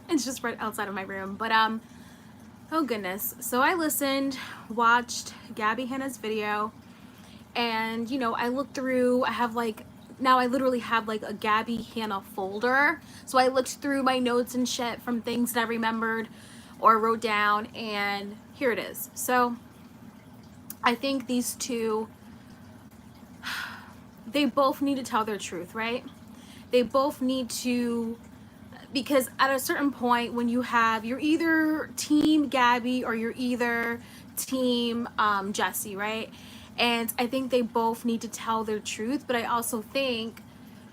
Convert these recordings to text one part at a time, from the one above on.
It's just right outside of my room. But oh goodness. So I listened, watched GABBIE Hannah's video, and you know, I looked through. I have like, now I literally have like a GABBIE Hannah folder. So I looked through my notes and shit from things that I remembered or wrote down, and here it is. So I think these two, they both need to tell their truth, right? They both need to, because at a certain point when you have, you're either team GABBIE or you're either team Jessie, right? And I think they both need to tell their truth. But I also think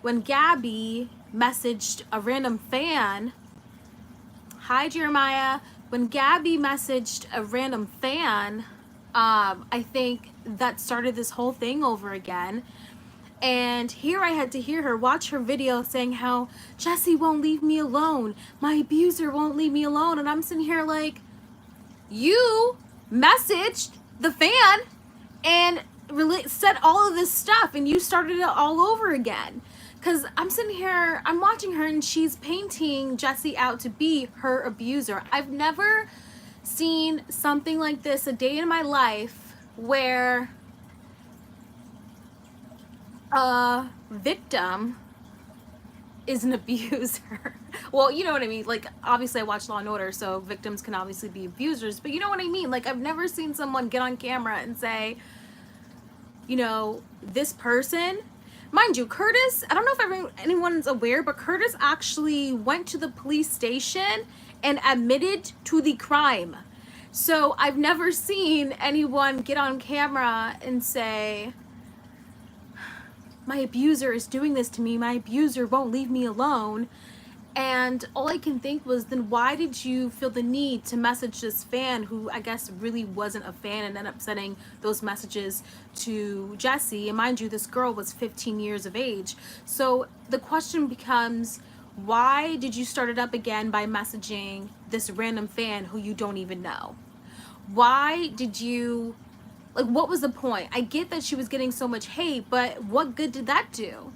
when GABBIE messaged a random fan, hi Jeremiah, when GABBIE messaged a random fan, I think that started this whole thing over again. And here I had to hear her, watch her video saying how Jessie won't leave me alone, my abuser won't leave me alone. And I'm sitting here like, you messaged the fan and said all of this stuff, and you started it all over again. Because I'm sitting here, I'm watching her, and she's painting Jessie out to be her abuser. I've never seen something like this a day in my life where a victim is an abuser. Well, you know what I mean? Like, obviously I watch Law and Order, so victims can obviously be abusers, but you know what I mean? Like, I've never seen someone get on camera and say, you know, this person, mind you, Curtis, I don't know if anyone's aware, but Curtis actually went to the police station and admitted to the crime. So I've never seen anyone get on camera and say, my abuser is doing this to me, my abuser won't leave me alone. And all I can think was, then why did you feel the need to message this fan who I guess really wasn't a fan, and ended up sending those messages to Jessie? And mind you, this girl was 15 years of age. So the question becomes, why did you start it up again by messaging this random fan who you don't even know? Why did you, like, what was the point? I get that she was getting so much hate, but what good did that do?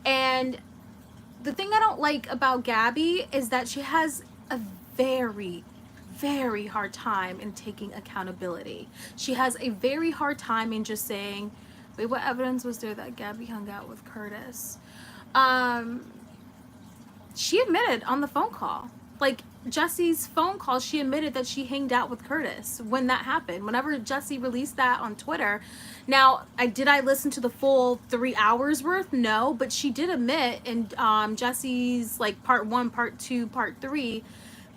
And the thing I don't like about GABBIE is that she has a very, very hard time in taking accountability. She has a very hard time in just saying, wait, what evidence was there that GABBIE hung out with Curtis? She admitted on the phone call, like Jessie's phone call, she admitted that she hanged out with Curtis when that happened. Whenever Jessie released that on Twitter. Now, did I listen to the full 3 hours worth? No, but she did admit in Jessie's like part 1, part 2, part 3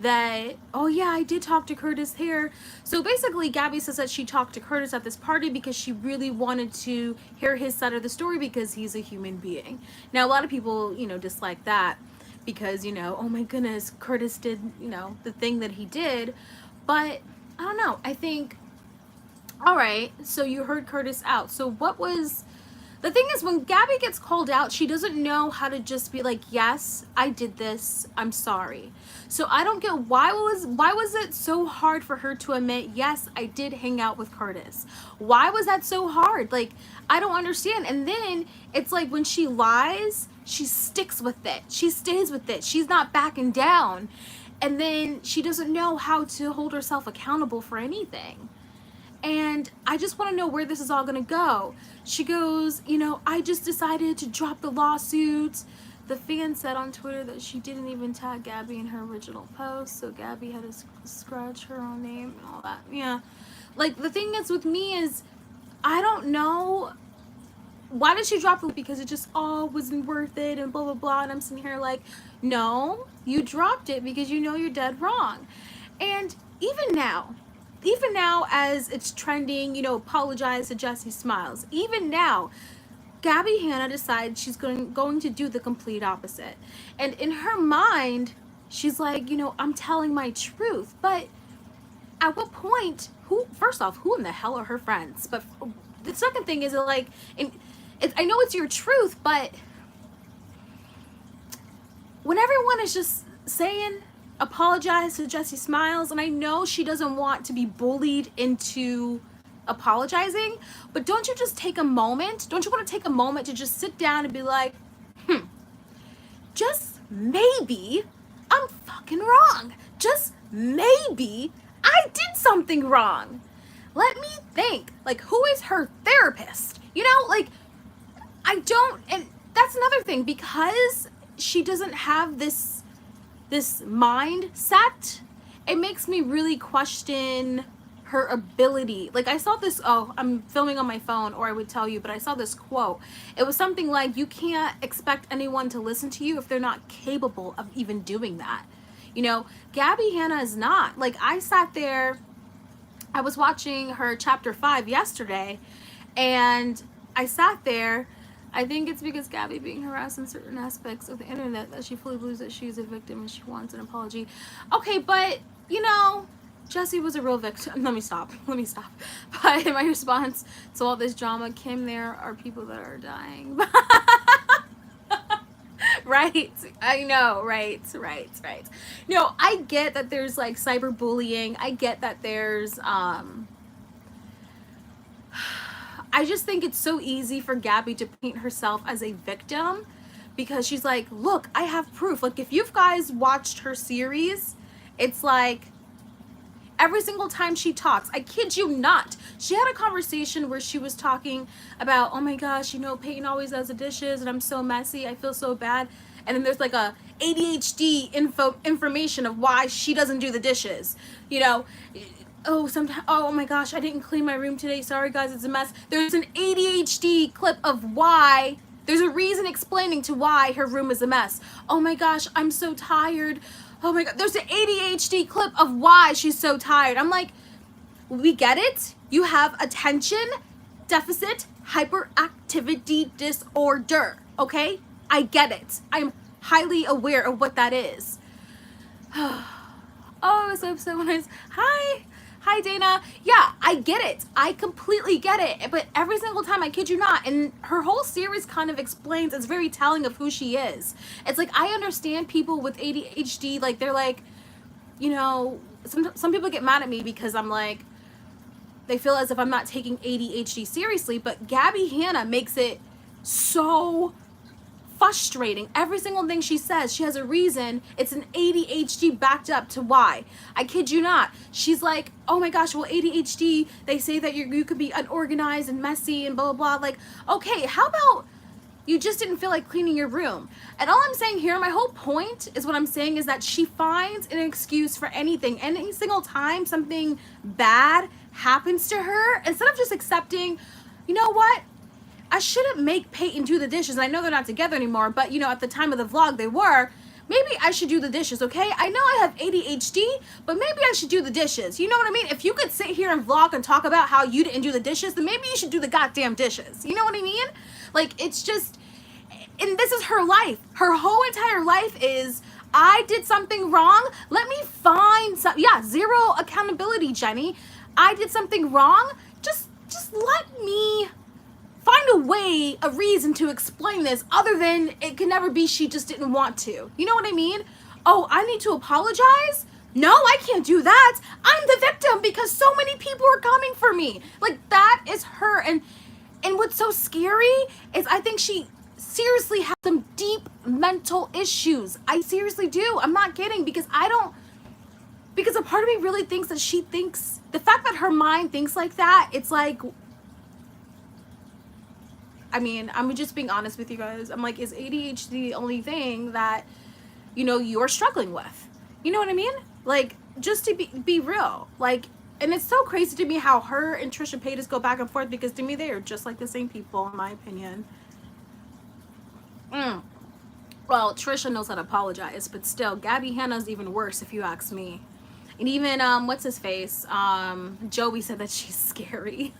that, oh yeah, I did talk to Curtis here. So basically GABBIE says that she talked to Curtis at this party because she really wanted to hear his side of the story because he's a human being. Now, a lot of people, you know, dislike that, because, you know, oh my goodness, Curtis did, you know, the thing that he did. But I don't know, I think, all right, so you heard Curtis out. So what was, the thing is, when GABBIE gets called out, she doesn't know how to just be like, yes, I did this, I'm sorry. So I don't get, why was it so hard for her to admit, yes, I did hang out with Curtis? Why was that so hard? Like, I don't understand. And then it's like when she lies, she sticks with it. She stays with it. She's not backing down. And then she doesn't know how to hold herself accountable for anything. And I just want to know where this is all going to go. She goes, you know, I just decided to drop the lawsuit. The fan said on Twitter that she didn't even tag GABBIE in her original post, so GABBIE had to scratch her own name and all that. Yeah. Like, the thing is with me is, I don't know, why did she drop it? Because it just all wasn't worth it and blah, blah, blah. And I'm sitting here like, no, you dropped it because you know you're dead wrong. And even now as it's trending, you know, apologize to Jessie Smiles. Even now, GABBIE Hannah decides she's going to do the complete opposite. And in her mind, she's like, you know, I'm telling my truth. But at what point, first off, who in the hell are her friends? But the second thing is, like, I know it's your truth, but when everyone is just saying, apologize to Jessie Smiles, and I know she doesn't want to be bullied into apologizing, but don't you just take a moment? Don't you want to take a moment to just sit down and be like, just maybe I'm fucking wrong. Just maybe I did something wrong. Let me think. Like, who is her therapist? You know, like, I don't, and that's another thing, because she doesn't have this mindset, it makes me really question her ability. Like, I saw this, oh, I'm filming on my phone, or I would tell you, but I saw this quote. It was something like, you can't expect anyone to listen to you if they're not capable of even doing that. You know, GABBIE HANNA is not. Like, I sat there, I was watching her chapter 5 yesterday, and I sat there. I think it's because GABBIE being harassed in certain aspects of the internet that she fully believes that she's a victim and she wants an apology. Okay, but, you know, Jessie was a real victim. Let me stop. But my response to all this drama, Kim, there are people that are dying. Right? I know, right. No, I get that there's like cyberbullying. I get that there's I just think it's so easy for GABBIE to paint herself as a victim, because she's like, look, I have proof. Like, if you guys watched her series, it's like every single time she talks, I kid you not, she had a conversation where she was talking about, oh my gosh, you know, Peyton always does the dishes and I'm so messy, I feel so bad. And then there's like a ADHD information of why she doesn't do the dishes. You know, oh my gosh, I didn't clean my room today, sorry guys, it's a mess. There's an ADHD clip of why, there's a reason explaining to why her room is a mess. Oh my gosh, I'm so tired. Oh my god, there's an ADHD clip of why she's so tired. I'm like, we get it. You have attention deficit hyperactivity disorder, okay? I get it. I'm highly aware of what that is. Oh, so nice. Hi, Dana. Yeah, I get it. I completely get it. But every single time, I kid you not, and her whole series kind of explains, it's very telling of who she is. It's like, I understand people with ADHD, like, they're like, you know, some people get mad at me because I'm like, they feel as if I'm not taking ADHD seriously, but GABBIE HANNA makes it so frustrating. Every single thing she says, she has a reason. It's an ADHD backed up to why. I kid you not. She's like, oh my gosh, well, ADHD, they say that you could be unorganized and messy and blah, blah, blah. Like, okay, how about you just didn't feel like cleaning your room? And all I'm saying here, my whole point is what I'm saying is that she finds an excuse for anything. Any single time something bad happens to her, instead of just accepting, you know what? I shouldn't make Peyton do the dishes. And I know they're not together anymore, but you know, at the time of the vlog they were. Maybe I should do the dishes, okay? I know I have ADHD, but maybe I should do the dishes. You know what I mean? If you could sit here and vlog and talk about how you didn't do the dishes, then maybe you should do the goddamn dishes. You know what I mean? Like, it's just, and this is her life. Her whole entire life is, I did something wrong. Let me find some, yeah, zero accountability, Jenny. I did something wrong. Just let me find a way, a reason to explain this other than it can never be she just didn't want to. You know what I mean? Oh, I need to apologize? No, I can't do that. I'm the victim because so many people are coming for me. Like, that is her. And what's so scary is I think she seriously has some deep mental issues. I seriously do. I'm not kidding, because because a part of me really thinks that she thinks, the fact that her mind thinks like that, it's like, I mean, I'm just being honest with you guys. I'm like, is ADHD the only thing that, you know, you're struggling with? You know what I mean? Like, just to be real. Like, and it's so crazy to me how her and Trisha Paytas go back and forth, because to me, they are just like the same people, in my opinion. Well, Trisha knows how to apologize, but still, GABBIE HANNA's even worse, if you ask me. And even, what's his face? Joey said that she's scary.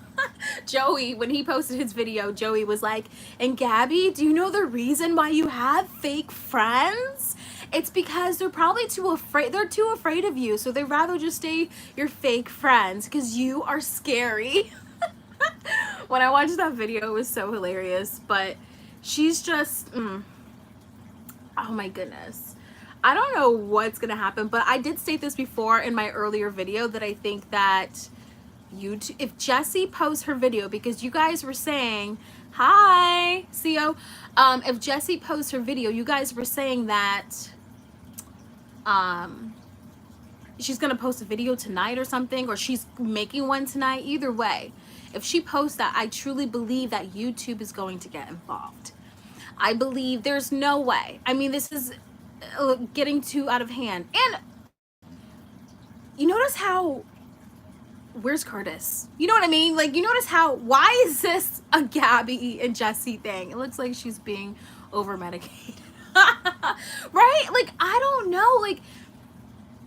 Joey, when he posted his video, Joey was like, and GABBIE, do you know the reason why you have fake friends? It's because they're probably too afraid of you, so they'd rather just stay your fake friends because you are scary. When I watched that video, it was so hilarious, but she's just, oh my goodness. I don't know what's gonna happen, but I did state this before in my earlier video that I think that YouTube, if Jessie posts her video, because you guys were saying, hi, CO, if Jessie posts her video, you guys were saying that she's gonna post a video tonight or something, or she's making one tonight. Either way, if she posts that, I truly believe that YouTube is going to get involved. I believe there's no way. I mean, this is getting too out of hand. And you notice how, where's Curtis? You know what I mean? Like, you notice how, why is this a GABBIE and Jessie thing? It looks like she's being over medicated. Right? Like, I don't know. Like,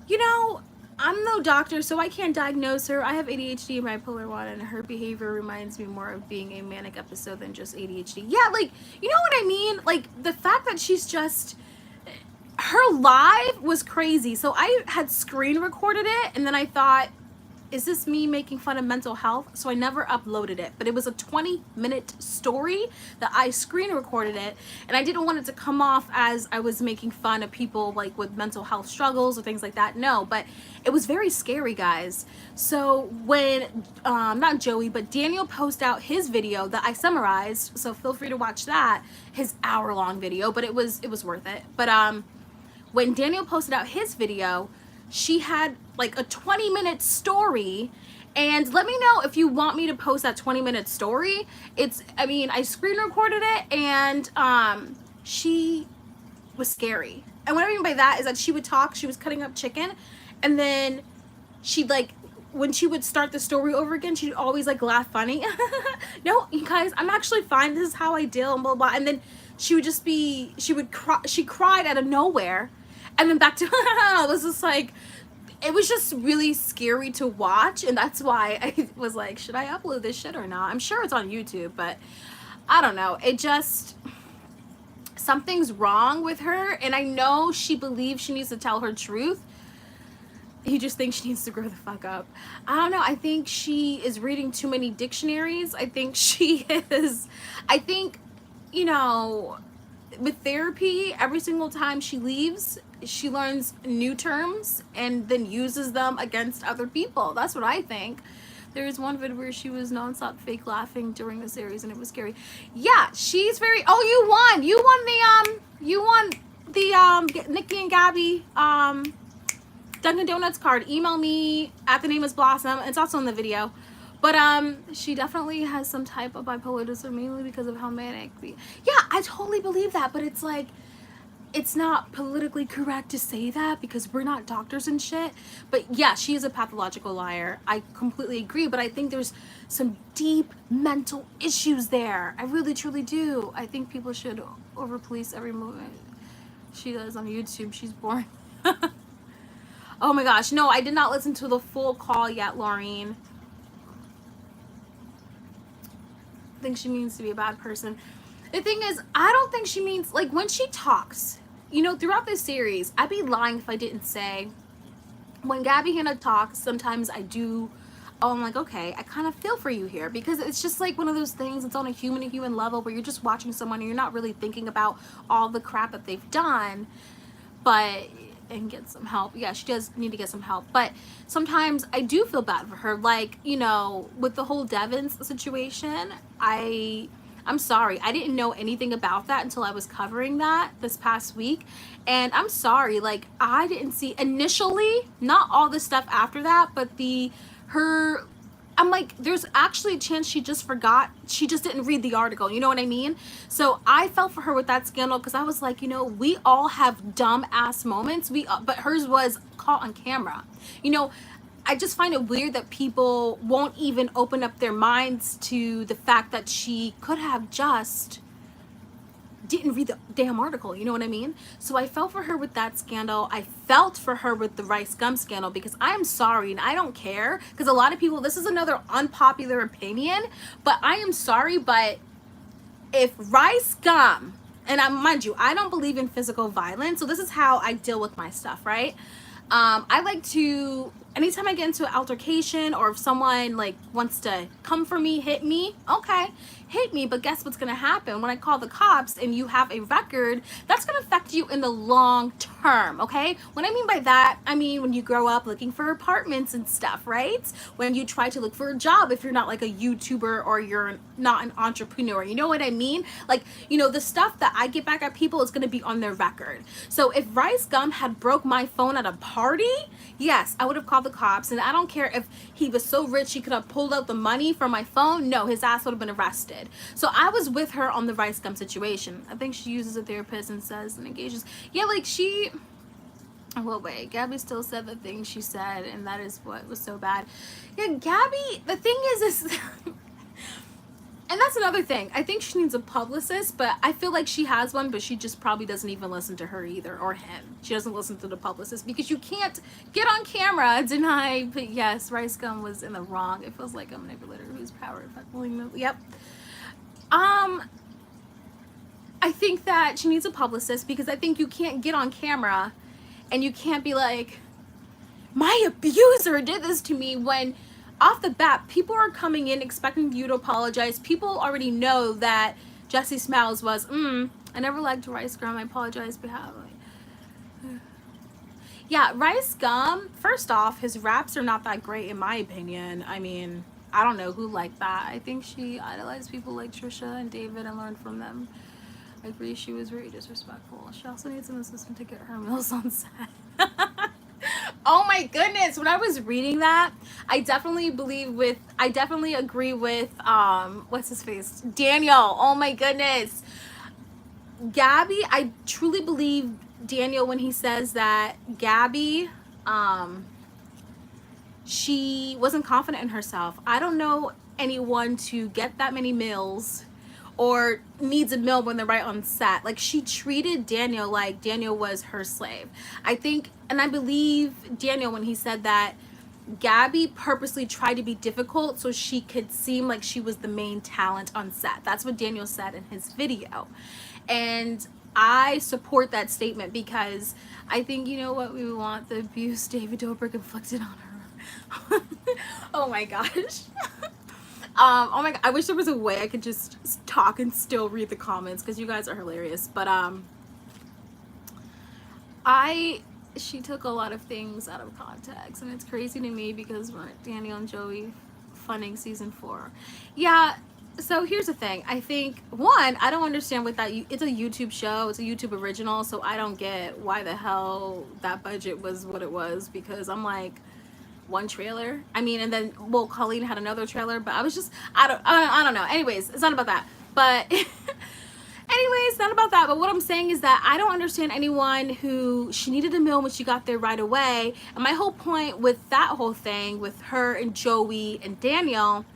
you know, I'm no doctor, so I can't diagnose her. I have ADHD and bipolar 1, and her behavior reminds me more of being a manic episode than just ADHD. Yeah, like, you know what I mean? Like, the fact that she's just, her live was crazy. So I had screen recorded it, and then I thought, is this me making fun of mental health? So I never uploaded it, but it was a 20-minute story that I screen recorded it, and I didn't want it to come off as I was making fun of people like with mental health struggles or things like that. No, but it was very scary, guys. So when not Joey, but Daniel posted out his video that I summarized, so feel free to watch that, his hour-long video, but it was worth it. But when Daniel posted out his video, she had like a 20-minute story, and let me know if you want me to post that 20-minute story. It's, I mean, I screen recorded it, and she was scary. And what I mean by that is that she would talk, she was cutting up chicken, and then she'd like, when she would start the story over again, she'd always like laugh funny. No, you guys, I'm actually fine, this is how I deal, and blah blah. And then she would just be, she would cry, she cried out of nowhere, and then back to it was just like, it was just really scary to watch. And that's why I was like, should I upload this shit or not? I'm sure it's on YouTube, but I don't know. It just, something's wrong with her, and I know she believes she needs to tell her truth. He just thinks she needs to grow the fuck up. I don't know. I think she is reading too many dictionaries. I think she is, I think, you know, with therapy, every single time she leaves, she learns new terms and then uses them against other people. That's what I think. There was one video where she was nonstop fake laughing during the series, and it was scary. Yeah, she's very, oh, you won the Nikki and Gabby Dunkin' Donuts card. Email me at the name is Blossom. It's also in the video. But she definitely has some type of bipolar disorder, mainly because of how manic. Yeah, I totally believe that, but it's like, it's not politically correct to say that because we're not doctors and shit. But yeah, she is a pathological liar. I completely agree, but I think there's some deep mental issues there. I really truly do. I think people should over police every movement she does on YouTube. She's boring. Oh my gosh, no, I did not listen to the full call yet, Laureen. I think she means to be a bad person. The thing is, I don't think she means, like, when she talks, you know, throughout this series, I'd be lying if I didn't say, when Gabby Hanna talks, sometimes I do, oh, I'm like, okay, I kind of feel for you here, because it's just like one of those things, it's on a human to human level where you're just watching someone and you're not really thinking about all the crap that they've done, but, and get some help. Yeah, she does need to get some help, but sometimes I do feel bad for her, like, you know, with the whole Devins situation, I'm sorry, I didn't know anything about that until I was covering that this past week, and I'm sorry, like, I didn't see initially, not all the stuff after that, but I'm like, there's actually a chance she just forgot, she just didn't read the article, you know what I mean? So I felt for her with that scandal, because I was like, you know, we all have dumb ass moments, but hers was caught on camera, you know. I just find it weird that people won't even open up their minds to the fact that she could have just didn't read the damn article, you know what I mean? So I felt for her with that scandal. I felt for her with the rice gum scandal, because I am sorry, and I don't care, because a lot of people, this is another unpopular opinion, but I am sorry, but if rice gum, and mind you, I don't believe in physical violence, so this is how I deal with my stuff, right? I like to anytime I get into an altercation, or if someone like wants to come for me, hit me, okay, hit me, but guess what's gonna happen when I call the cops and you have a record? That's gonna affect you in the long term, okay? What I mean by that, I mean when you grow up looking for apartments and stuff, right? When you try to look for a job, if you're not like a YouTuber or you're not an entrepreneur, you know what I mean? Like, you know, the stuff that I get back at people is gonna be on their record. So if Rice Gum had broke my phone at a party, yes, I would have called the cops, and I don't care if he was so rich he could have pulled out the money from my phone. No, his ass would have been arrested. So I was with her on the Rice Gum situation. I think she uses a therapist and says and engages. Yeah, like she, well, wait, Gabbie still said the thing she said, and that is what was so bad. Yeah, Gabbie, the thing is and that's another thing. I think she needs a publicist, but I feel like she has one, but she just probably doesn't even listen to her either, or him. She doesn't listen to the publicist, because you can't get on camera, deny, but yes, Rice Gum was in the wrong. It feels like a manipulator who's powered. Yep. I think that she needs a publicist, because I think you can't get on camera and you can't be like, my abuser did this to me, when off the bat, people are coming in expecting you to apologize. People already know that Jessie Smiles was, I never liked Rice Gum, I apologize behalf. Yeah, Rice Gum, first off, his raps are not that great in my opinion. I mean, I don't know who liked that. I think she idolized people like Trisha and David and learned from them. I agree, she was very disrespectful. She also needs an assistant to get her meals on set. Oh my goodness, when I was reading that, I definitely agree with what's his face, Daniel. Oh my goodness, Gabbie, I truly believe Daniel when he says that Gabbie, she wasn't confident in herself. I don't know anyone to get that many meals or needs a meal when they're right on set. Like, she treated Daniel like Daniel was her slave. I think, and I believe Daniel when he said that Gabbie purposely tried to be difficult so she could seem like she was the main talent on set. That's what Daniel said in his video. And I support that statement, because I think, you know what, we want the abuse David Dobrik inflicted on her. Oh my gosh. Oh my god, I wish there was a way I could just talk and still read the comments, because you guys are hilarious. But she took a lot of things out of context, and it's crazy to me, because we're Daniel and Joey funding season 4. Yeah, so here's the thing. I think, one, I don't understand with that. It's a YouTube show, it's a YouTube original, so I don't get why the hell that budget was what it was, because I'm like, one trailer, I mean, and then, well, Colleen had another trailer, but I was just, I don't know. Anyways, it's not about that, but anyways, not about that. But what I'm saying is that I don't understand anyone who, she needed a meal when she got there right away. And my whole point with that whole thing with her and Joey and Daniel,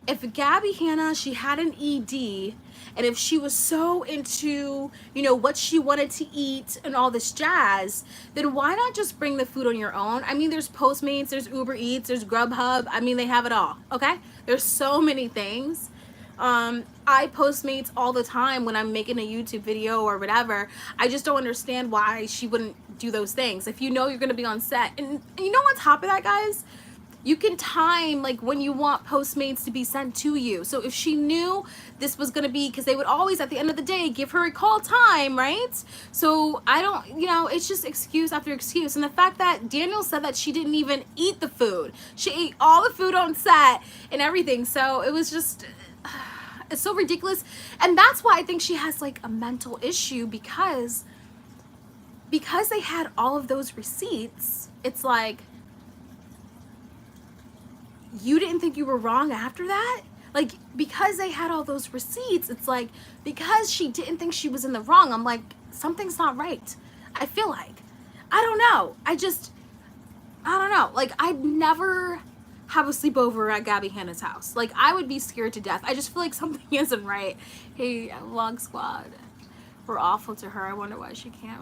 if Gabbie Hanna, she had an ED, and if she was so into, you know, what she wanted to eat and all this jazz, then why not just bring the food on your own? I mean, there's Postmates, there's Uber Eats, there's Grubhub. I mean, they have it all, okay? There's so many things. I Postmates all the time when I'm making a YouTube video or whatever. I just don't understand why she wouldn't do those things. If you know you're gonna be on set, and you know, on top of that, guys, you can time like when you want Postmates to be sent to you. So if she knew this was gonna be, because they would always at the end of the day give her a call time, right? So I don't, you know, it's just excuse after excuse. And the fact that Daniel said that she didn't even eat the food, she ate all the food on set and everything. So it was just, it's so ridiculous. And that's why I think she has like a mental issue, because they had all of those receipts. It's like, you didn't think you were wrong after that? Like, because they had all those receipts, it's like, because she didn't think she was in the wrong, I'm like, something's not right. I feel like, I don't know. I don't know. Like, I'd never have a sleepover at Gabbie Hanna's house. Like, I would be scared to death. I just feel like something isn't right. Hey, Vlog Squad, were awful to her. I wonder why she can't.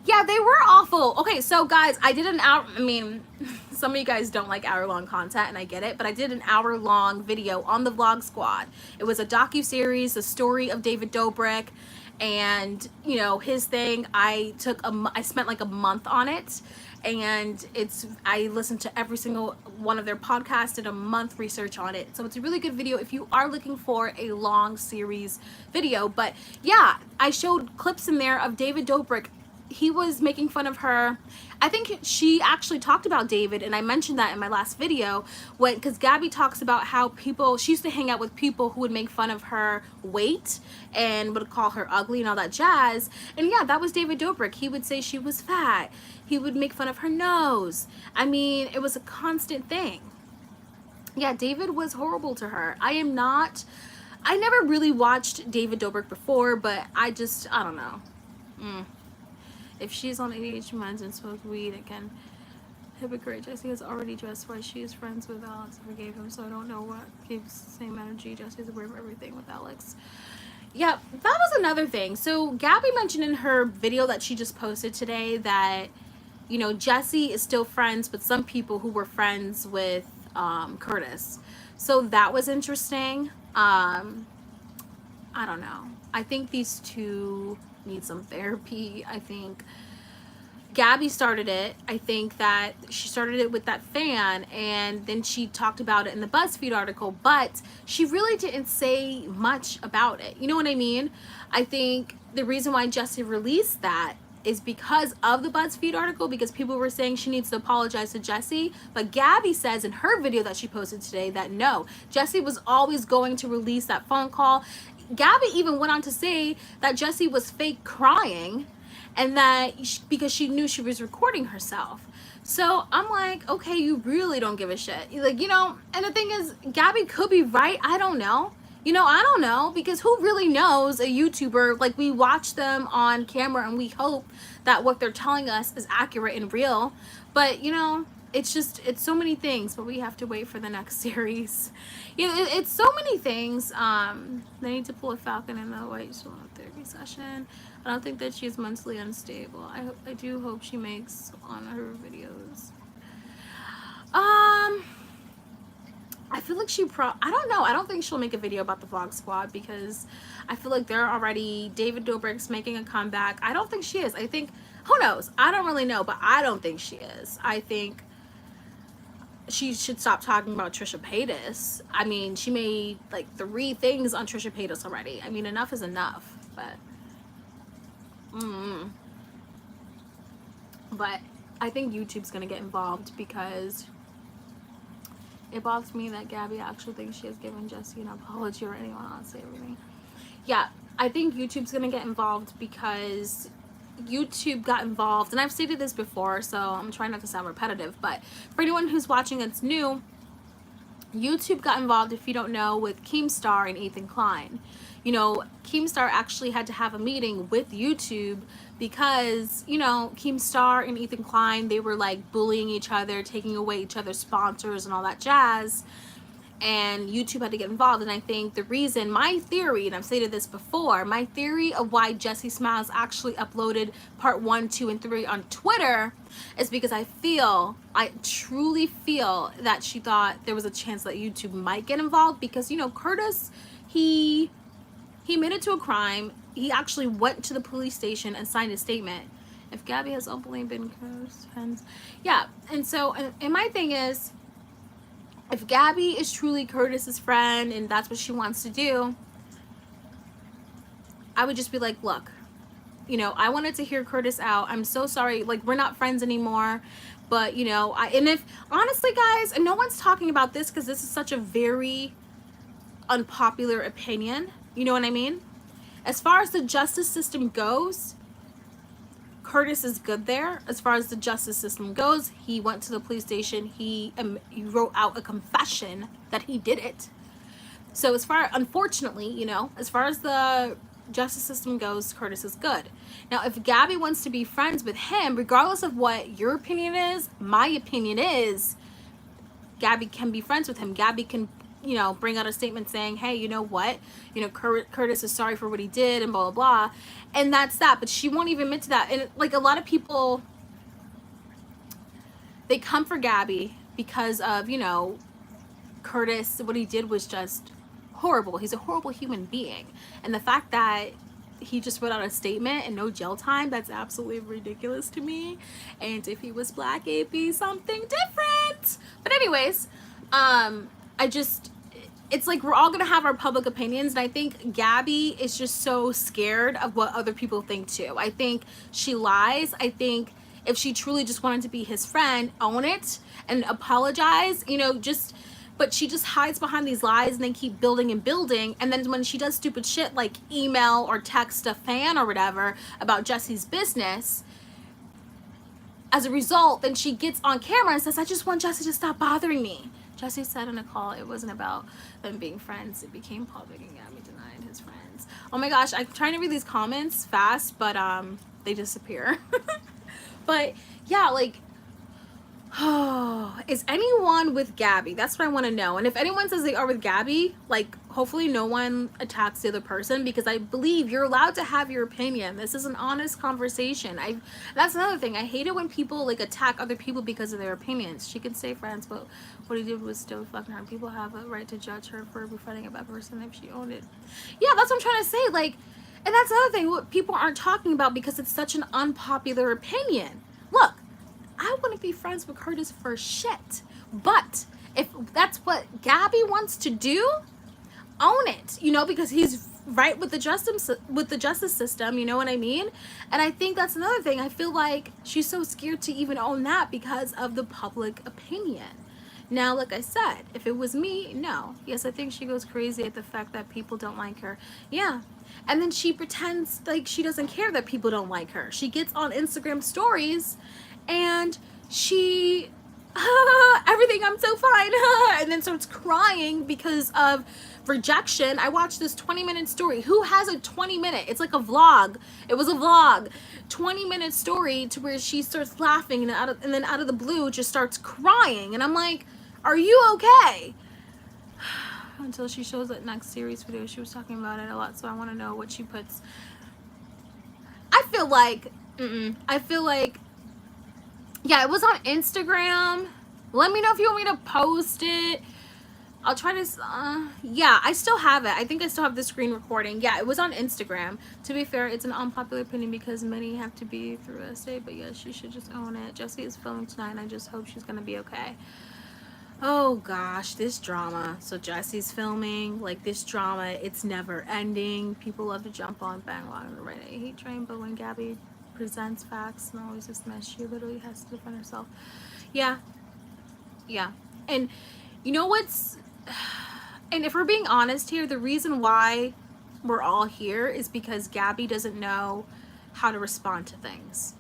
Yeah, they were awful. Okay, so guys, I did an hour, I mean, some of you guys don't like hour-long content, and I get it, but I did an hour-long video on the Vlog Squad. It was a docu-series, the story of David Dobrik, and, you know, his thing. I spent like a month on it, and I listened to every single one of their podcasts, did a month research on it. So it's a really good video if you are looking for a long series video. But yeah, I showed clips in there of David Dobrik. He was making fun of her. I think she actually talked about David, and I mentioned that in my last video, because Gabbie talks about how she used to hang out with people who would make fun of her weight and would call her ugly and all that jazz. And yeah, that was David Dobrik. He would say she was fat. He would make fun of her nose. I mean, it was a constant thing. Yeah, David was horrible to her. I never really watched David Dobrik before, but I don't know. If she's on ADHD meds and smokes weed, it can hypocrite. Jessie has already dressed why she is friends with Alex and forgave him, so I don't know what gives the same energy. Jessie's aware of everything with Alex. Yeah, that was another thing. So Gabbie mentioned in her video that she just posted today that, you know, Jessie is still friends with some people who were friends with Curtis. So that was interesting. I don't know. I think these two need some therapy. I think Gabbie started it. I think that she started it with that fan, and then she talked about it in the BuzzFeed article, but she really didn't say much about it. You know what I mean? I think the reason why Jessie released that is because of the BuzzFeed article, because people were saying she needs to apologize to Jessie. But Gabbie says in her video that she posted today that no, Jessie was always going to release that phone call. Gabbie even went on to say that Jessie was fake crying, and that because she knew she was recording herself. So I'm like, okay, you really don't give a shit. Like, you know, and the thing is, Gabbie could be right. I don't know. You know, I don't know, because who really knows a YouTuber? Like, we watch them on camera and we hope that what they're telling us is accurate and real. But, you know, it's so many things, but we have to wait for the next series. You know, it's so many things. They need to pull a Falcon in the White Swan therapy session. I don't think that she's mentally unstable. I do hope she makes on her videos. I feel like I don't know. I don't think she'll make a video about the Vlog Squad, because I feel like they're already, David Dobrik's making a comeback. I don't think she is. I think, who knows? I don't really know, but I don't think she is. I think she should stop talking about Trisha Paytas. I mean, she made like 3 things on Trisha Paytas already. I mean, enough is enough, but but I think YouTube's gonna get involved, because it bothers me that Gabbie actually thinks she has given Jessie an apology or anyone else say everything. Yeah, I think YouTube's gonna get involved, because YouTube got involved, and I've stated this before, so I'm trying not to sound repetitive, but for anyone who's watching that's new, YouTube got involved, if you don't know, with Keemstar and Ethan Klein. You know, Keemstar actually had to have a meeting with YouTube because, you know, Keemstar and Ethan Klein, they were like bullying each other, taking away each other's sponsors and all that jazz. And YouTube had to get involved. And I think the reason, my theory, and I've stated this before, my theory of why Jessie Smiles actually uploaded part 1, 2, and 3 on Twitter is because I truly feel that she thought there was a chance that YouTube might get involved, because, you know, Curtis, he made it to a crime. He actually went to the police station and signed a statement. If Gabbie has openly been close friends, yeah. And so, and my thing is, if Gabbie is truly Curtis's friend and that's what she wants to do, I would just be like, look, you know, I wanted to hear Curtis out. I'm so sorry. Like, we're not friends anymore. But, you know, and if, honestly, guys, and no one's talking about this because this is such a very unpopular opinion. You know what I mean? As far as the justice system goes, Curtis is good there. As far as the justice system goes, he went to the police station. He wrote out a confession that he did it. So as far, unfortunately, you know, as far as the justice system goes, Curtis is good. Now, if Gabbie wants to be friends with him, regardless of what your opinion is, my opinion is Gabbie can be friends with him. Gabbie can, you know, bring out a statement saying, hey, you know what, you know, Curtis is sorry for what he did and blah, blah, blah. And that's that. But she won't even admit to that. And like a lot of people, they come for Gabbie because of, you know, Curtis, what he did was just horrible. He's a horrible human being. And the fact that he just wrote out a statement and no jail time. That's absolutely ridiculous to me. And if he was black, it'd be something different. But anyways, it's like we're all gonna have our public opinions, and I think GABBIE is just so scared of what other people think too. I think she lies. I think if she truly just wanted to be his friend, own it and apologize, you know, but she just hides behind these lies and they keep building and building. And then when she does stupid shit like email or text a fan or whatever about Jessie's business, as a result, then she gets on camera and says, I just want Jessie to stop bothering me. Jessie said in a call it wasn't about them being friends. It became public and GABBIE denied his friends. Oh my gosh, I'm trying to read these comments fast, but they disappear. But yeah, like, oh, is anyone with GABBIE? That's what I want to know. And if anyone says they are with GABBIE, like, hopefully no one attacks the other person, because I believe you're allowed to have your opinion. This is an honest conversation. That's another thing. I hate it when people like attack other people because of their opinions. She can stay friends, but what he did was still fucking her. People have a right to judge her for befriending a bad person if she owned it. Yeah, that's what I'm trying to say. Like, and that's another thing what people aren't talking about because it's such an unpopular opinion. Look, I wouldn't be friends with Curtis for shit. But if that's what GABBIE wants to do, own it, you know, because he's right with the justice system, you know what I mean? And I think that's another thing. I feel like she's so scared to even own that because of the public opinion. Now, like I said, if it was me, no. Yes, I think she goes crazy at the fact that people don't like her. Yeah. And then she pretends like she doesn't care that people don't like her. She gets on Instagram stories and she, everything, I'm so fine, and then starts crying because of rejection. I watched this 20-minute story. Who has a 20-minute? It's like a vlog. It was a vlog. 20-minute story to where she starts laughing and then out of the blue just starts crying. And I'm like, are you okay? Until she shows that next series video, she was talking about it a lot, so I want to know what she puts. I feel like, yeah, it was on Instagram. Let me know if you want me to post it. I'll try to, yeah, I still have it. I think I still have the screen recording. Yeah, it was on Instagram. To be fair, it's an unpopular opinion because many have to be through a state, but yes, she should just own it. Jessie is filming tonight, and I just hope she's going to be okay. Oh gosh, this drama. So Jessie's filming, like this drama, it's never ending. People love to jump on bandwagon right at hate train, but when GABBIE presents facts and always dismiss, she literally has to defend herself. Yeah. Yeah. And you know what's, and if we're being honest here, the reason why we're all here is because GABBIE doesn't know how to respond to things.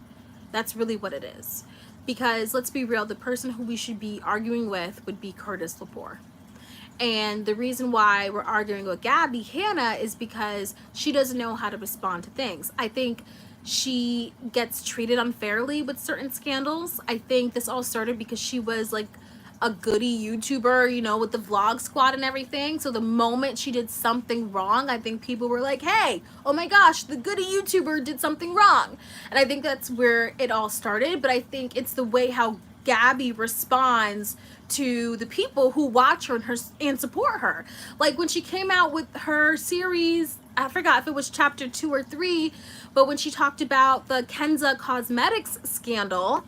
That's really what it is. Because let's be real, the person who we should be arguing with would be Curtis Lapore. And the reason why we're arguing with GABBIE, HANNA, is because she doesn't know how to respond to things. I think she gets treated unfairly with certain scandals. I think this all started because she was like a goody YouTuber, you know, with the vlog squad and everything. So the moment she did something wrong, I think people were like, hey, oh my gosh, the goody YouTuber did something wrong. And I think that's where it all started. But I think it's the way how GABBIE responds to the people who watch her and support her. Like when she came out with her series, I forgot if it was chapter 2 or 3, but when she talked about the Kenza Cosmetics scandal,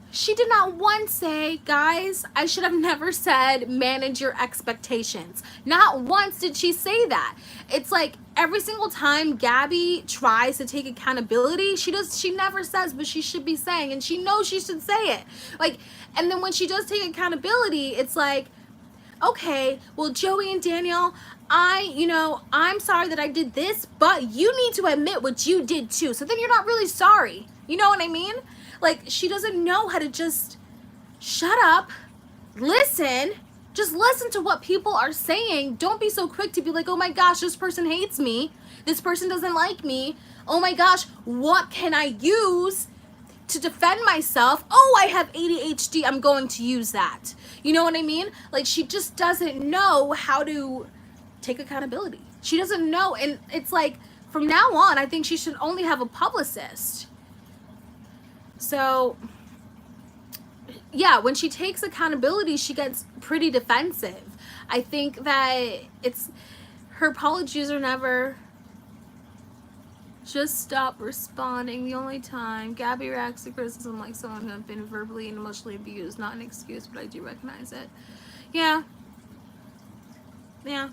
she did not once say, guys, I should have never said manage your expectations. Not once did she say that. It's like every single time GABBIE tries to take accountability, she never says what she should be saying, and she knows she should say it. Like, and then when she does take accountability, it's like, okay, well, Joey and Daniel, I'm sorry that I did this, but you need to admit what you did too. So then you're not really sorry. You know what I mean? Like, she doesn't know how to just shut up, listen, just listen to what people are saying. Don't be so quick to be like, oh my gosh, this person hates me. This person doesn't like me. Oh my gosh, what can I use to defend myself? Oh, I have ADHD. I'm going to use that. You know what I mean? Like, she just doesn't know how to take accountability. She doesn't know. And it's like, from now on, I think she should only have a publicist. So, yeah, when she takes accountability, she gets pretty defensive. I think that her apologies are never Just stop responding. The only time Gabby reacts to criticism like someone who has been verbally and emotionally abused. Not an excuse, but I do recognize it. Yeah. Yeah.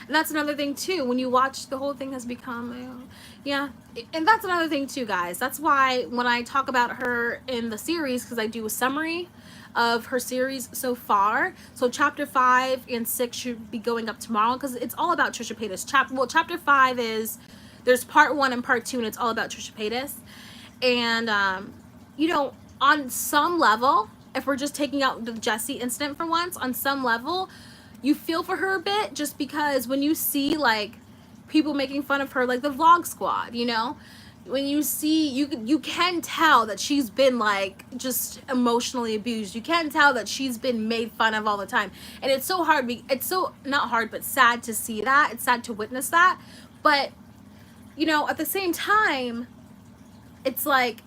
And that's another thing too. When you watch, the whole thing has become, yeah. And that's another thing too, guys. That's why when I talk about her in the series, because I do a summary of her series so far. So chapter 5 and 6 should be going up tomorrow, because it's all about Trisha Paytas. Chapter 5 is, there's part 1 and part 2, and it's all about Trisha Paytas. And you know, on some level, if we're just taking out the Jessie incident for once, on some level, you feel for her a bit, just because when you see like people making fun of her, like the Vlog Squad, you know, when you see, you can tell that she's been like just emotionally abused. You can tell that she's been made fun of all the time, and it's so hard. It's so not hard, but sad to see that. It's sad to witness that. But you know, at the same time, it's like,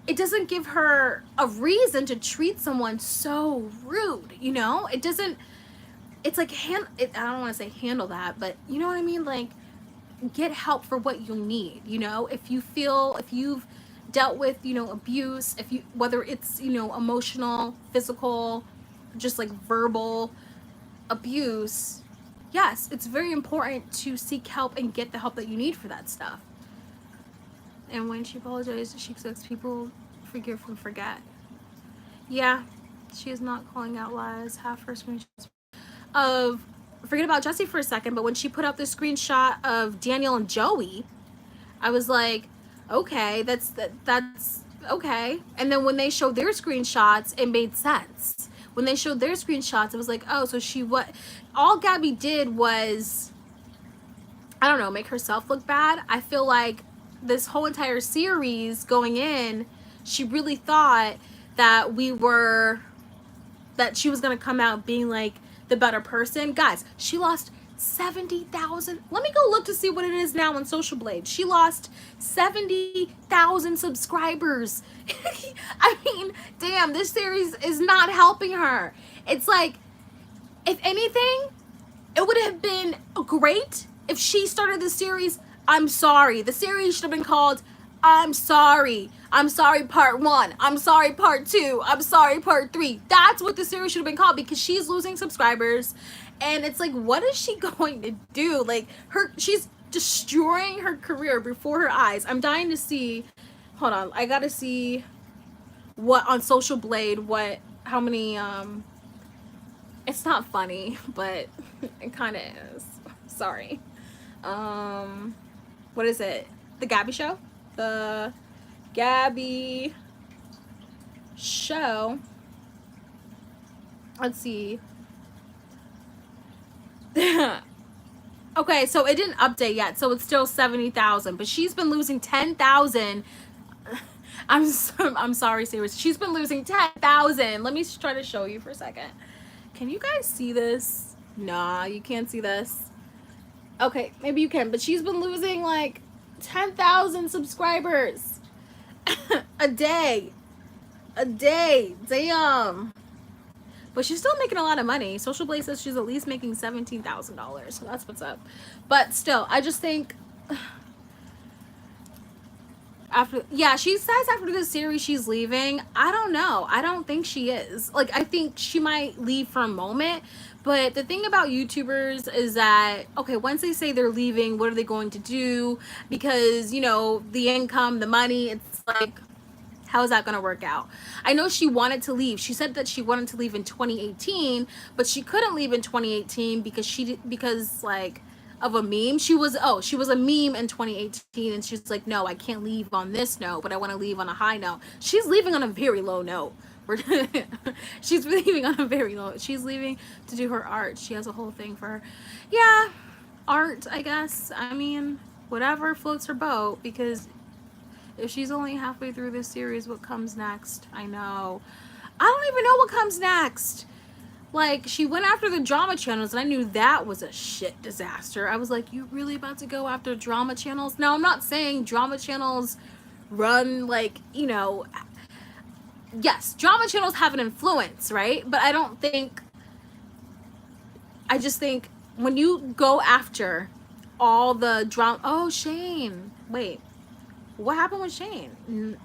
it doesn't give her a reason to treat someone so rude, you know? It doesn't, it's like, I don't want to say handle that, but you know what I mean? Like, get help for what you need, you know? If you've dealt with, you know, abuse, whether it's, you know, emotional, physical, just like verbal abuse, yes, it's very important to seek help and get the help that you need for that stuff. And when she apologized, she expects people forgive and forget. Yeah, she is not calling out lies. Half her screenshots of, forget about Jessie for a second, but when she put up the screenshot of Daniel and Joey, I was like, okay, that's okay. And then when they showed their screenshots, it made sense. When they showed their screenshots, it was like, oh, so all GABBIE did was, I don't know, make herself look bad. I feel like this whole entire series going in, she really thought that that she was gonna come out being like the better person. Guys, she lost 70,000. Let me go look to see what it is now on Social Blade. She lost 70,000 subscribers. I mean, damn, this series is not helping her. It's like, if anything, it would have been great if she started the series, I'm sorry. The series should have been called, I'm sorry. I'm sorry part 1. I'm sorry part 2. I'm sorry part 3. That's what the series should have been called, because she's losing subscribers. And it's like, what is she going to do? Like, she's destroying her career before her eyes. I'm dying to see. Hold on. I got to see what on Social Blade, how many, it's not funny, but it kind of is. Sorry. What is it? The GABBIE show? The GABBIE show. Let's see. Okay, so it didn't update yet, so it's still 70,000, but she's been losing 10,000. I'm sorry, serious. She's been losing 10,000. Let me try to show you for a second. Can you guys see this? Nah, you can't see this. Okay, maybe you can, but she's been losing like 10,000 subscribers a day. Damn. But she's still making a lot of money. Social Blade says she's at least making $17,000, so that's what's up. But still, I just think she says after this series she's leaving. I don't know. I don't think she is. Like, I think she might leave for a moment. But the thing about YouTubers is that, okay, once they say they're leaving, what are they going to do? Because, you know, the income, the money, it's like, how is that going to work out? I know she wanted to leave. She said that she wanted to leave in 2018, but she couldn't leave in 2018 because like of a meme. She was a meme in 2018, and she's like, no, I can't leave on this note, but I want to leave on a high note. She's leaving on a very low note. She's leaving on a very low. She's leaving to do her art. She has a whole thing for her. Yeah, art, I guess. I mean, whatever floats her boat, because if she's only halfway through this series, what comes next? I know. I don't even know what comes next. Like, she went after the drama channels, and I knew that was a shit disaster. I was like, you really about to go after drama channels? Now, I'm not saying drama channels run, like, you know, yes, drama channels have an influence, right? But I just think when you go after all the drama. Oh, Shane. Wait, what happened with Shane?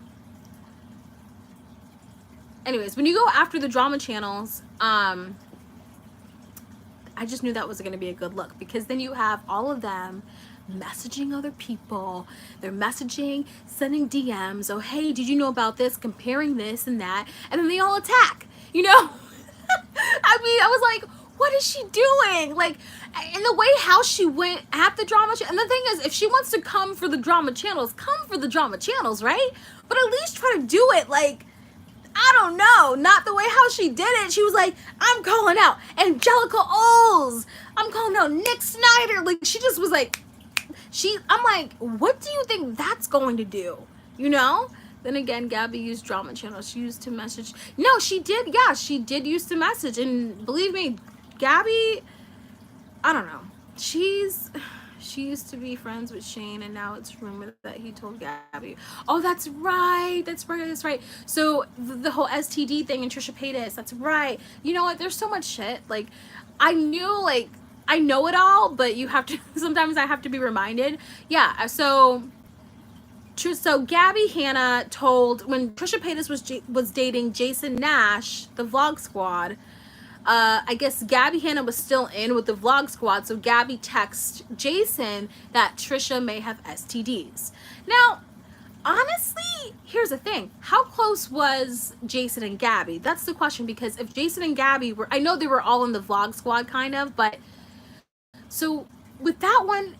Anyways, when you go after the drama channels, I just knew that was going to be a good look, because then you have all of them messaging other people. They're messaging, sending DMs. Oh, hey, did you know about this? Comparing this and that. And then they all attack, you know? I mean, I was like, what is she doing? Like, in the way how she went at the drama and the thing is, if she wants to come for the drama channels, come for the drama channels, right? But at least try to do it like, I don't know, not the way how she did it. She was like, I'm calling out Angelica Oles. I'm calling out Nick Snyder. Like, she just was like, I'm like, what do you think that's going to do? You know? Then again, Gabbie used drama channels. She used to message. No, she did. Yeah, she did use to message. And believe me, Gabbie, I don't know. She used to be friends with Shane, and now it's rumored that he told Gabbie. Oh, that's right. That's right. That's right. So the whole STD thing and Trisha Paytas, that's right. You know what? There's so much shit. Like, I knew, like, I know it all, but you have to, sometimes I have to be reminded. Yeah, so Gabbie Hanna told, when Trisha Paytas was dating Jason Nash, the Vlog Squad, I guess Gabbie Hanna was still in with the Vlog Squad, so Gabbie texted Jason that Trisha may have STDs. Now, honestly, here's the thing. How close was Jason and Gabbie? That's the question, because if Jason and Gabbie were, I know they were all in the Vlog Squad, kind of, but so with that one,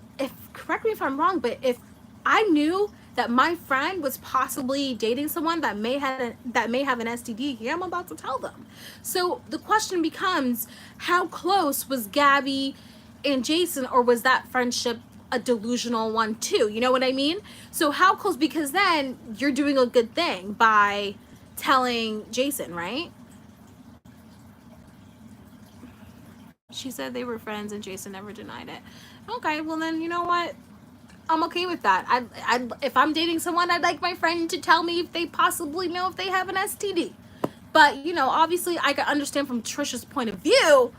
correct me if I'm wrong, but if I knew that my friend was possibly dating someone that may have an STD, yeah, I'm about to tell them. So the question becomes, how close was Gabbie and Jason, or was that friendship a delusional one too? You know what I mean? So how close? Because then you're doing a good thing by telling Jason, right? She said they were friends and Jason never denied it. Okay, well then, you know what? I'm okay with that. If I'm dating someone, I'd like my friend to tell me if they possibly know if they have an STD. But, you know, obviously I can understand from Trisha's point of view.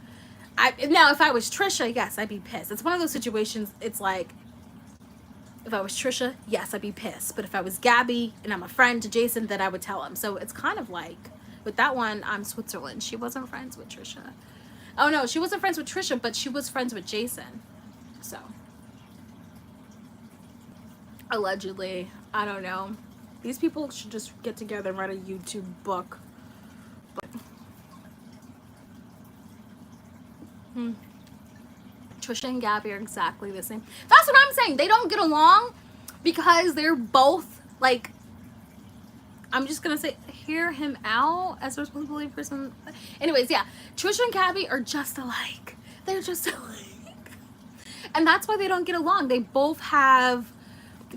Now, if I was Trisha, yes, I'd be pissed. It's one of those situations, it's like, if I was Trisha, yes, I'd be pissed. But if I was Gabbie and I'm a friend to Jason, then I would tell him. So it's kind of like, with that one, I'm Switzerland. She wasn't friends with Trisha. Oh no, she wasn't friends with Trisha, but she was friends with Jason. So, allegedly, I don't know. These people should just get together and write a YouTube book. But Trisha and Gabbie are exactly the same. That's what I'm saying. They don't get along because they're both, like, I'm just gonna say, hear him out as a responsibility person. Anyways, yeah, Trisha and Gabbie are just alike. They're just alike. And that's why they don't get along. They both have,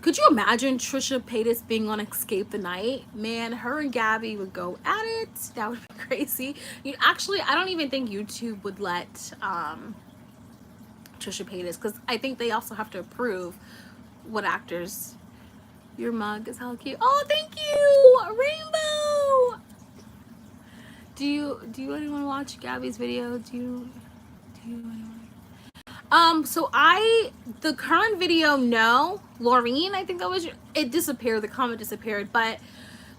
could you imagine Trisha Paytas being on Escape the Night? Man, her and Gabbie would go at it. That would be crazy. Actually, I don't even think YouTube would let Trisha Paytas, because I think they also have to approve what actors. Your mug is hella cute. Oh, thank you, Rainbow. Do you anyone watch Gabbie's video? Do you anyone? So the current video, no. Laureen, I think that was, it disappeared. The comment disappeared. But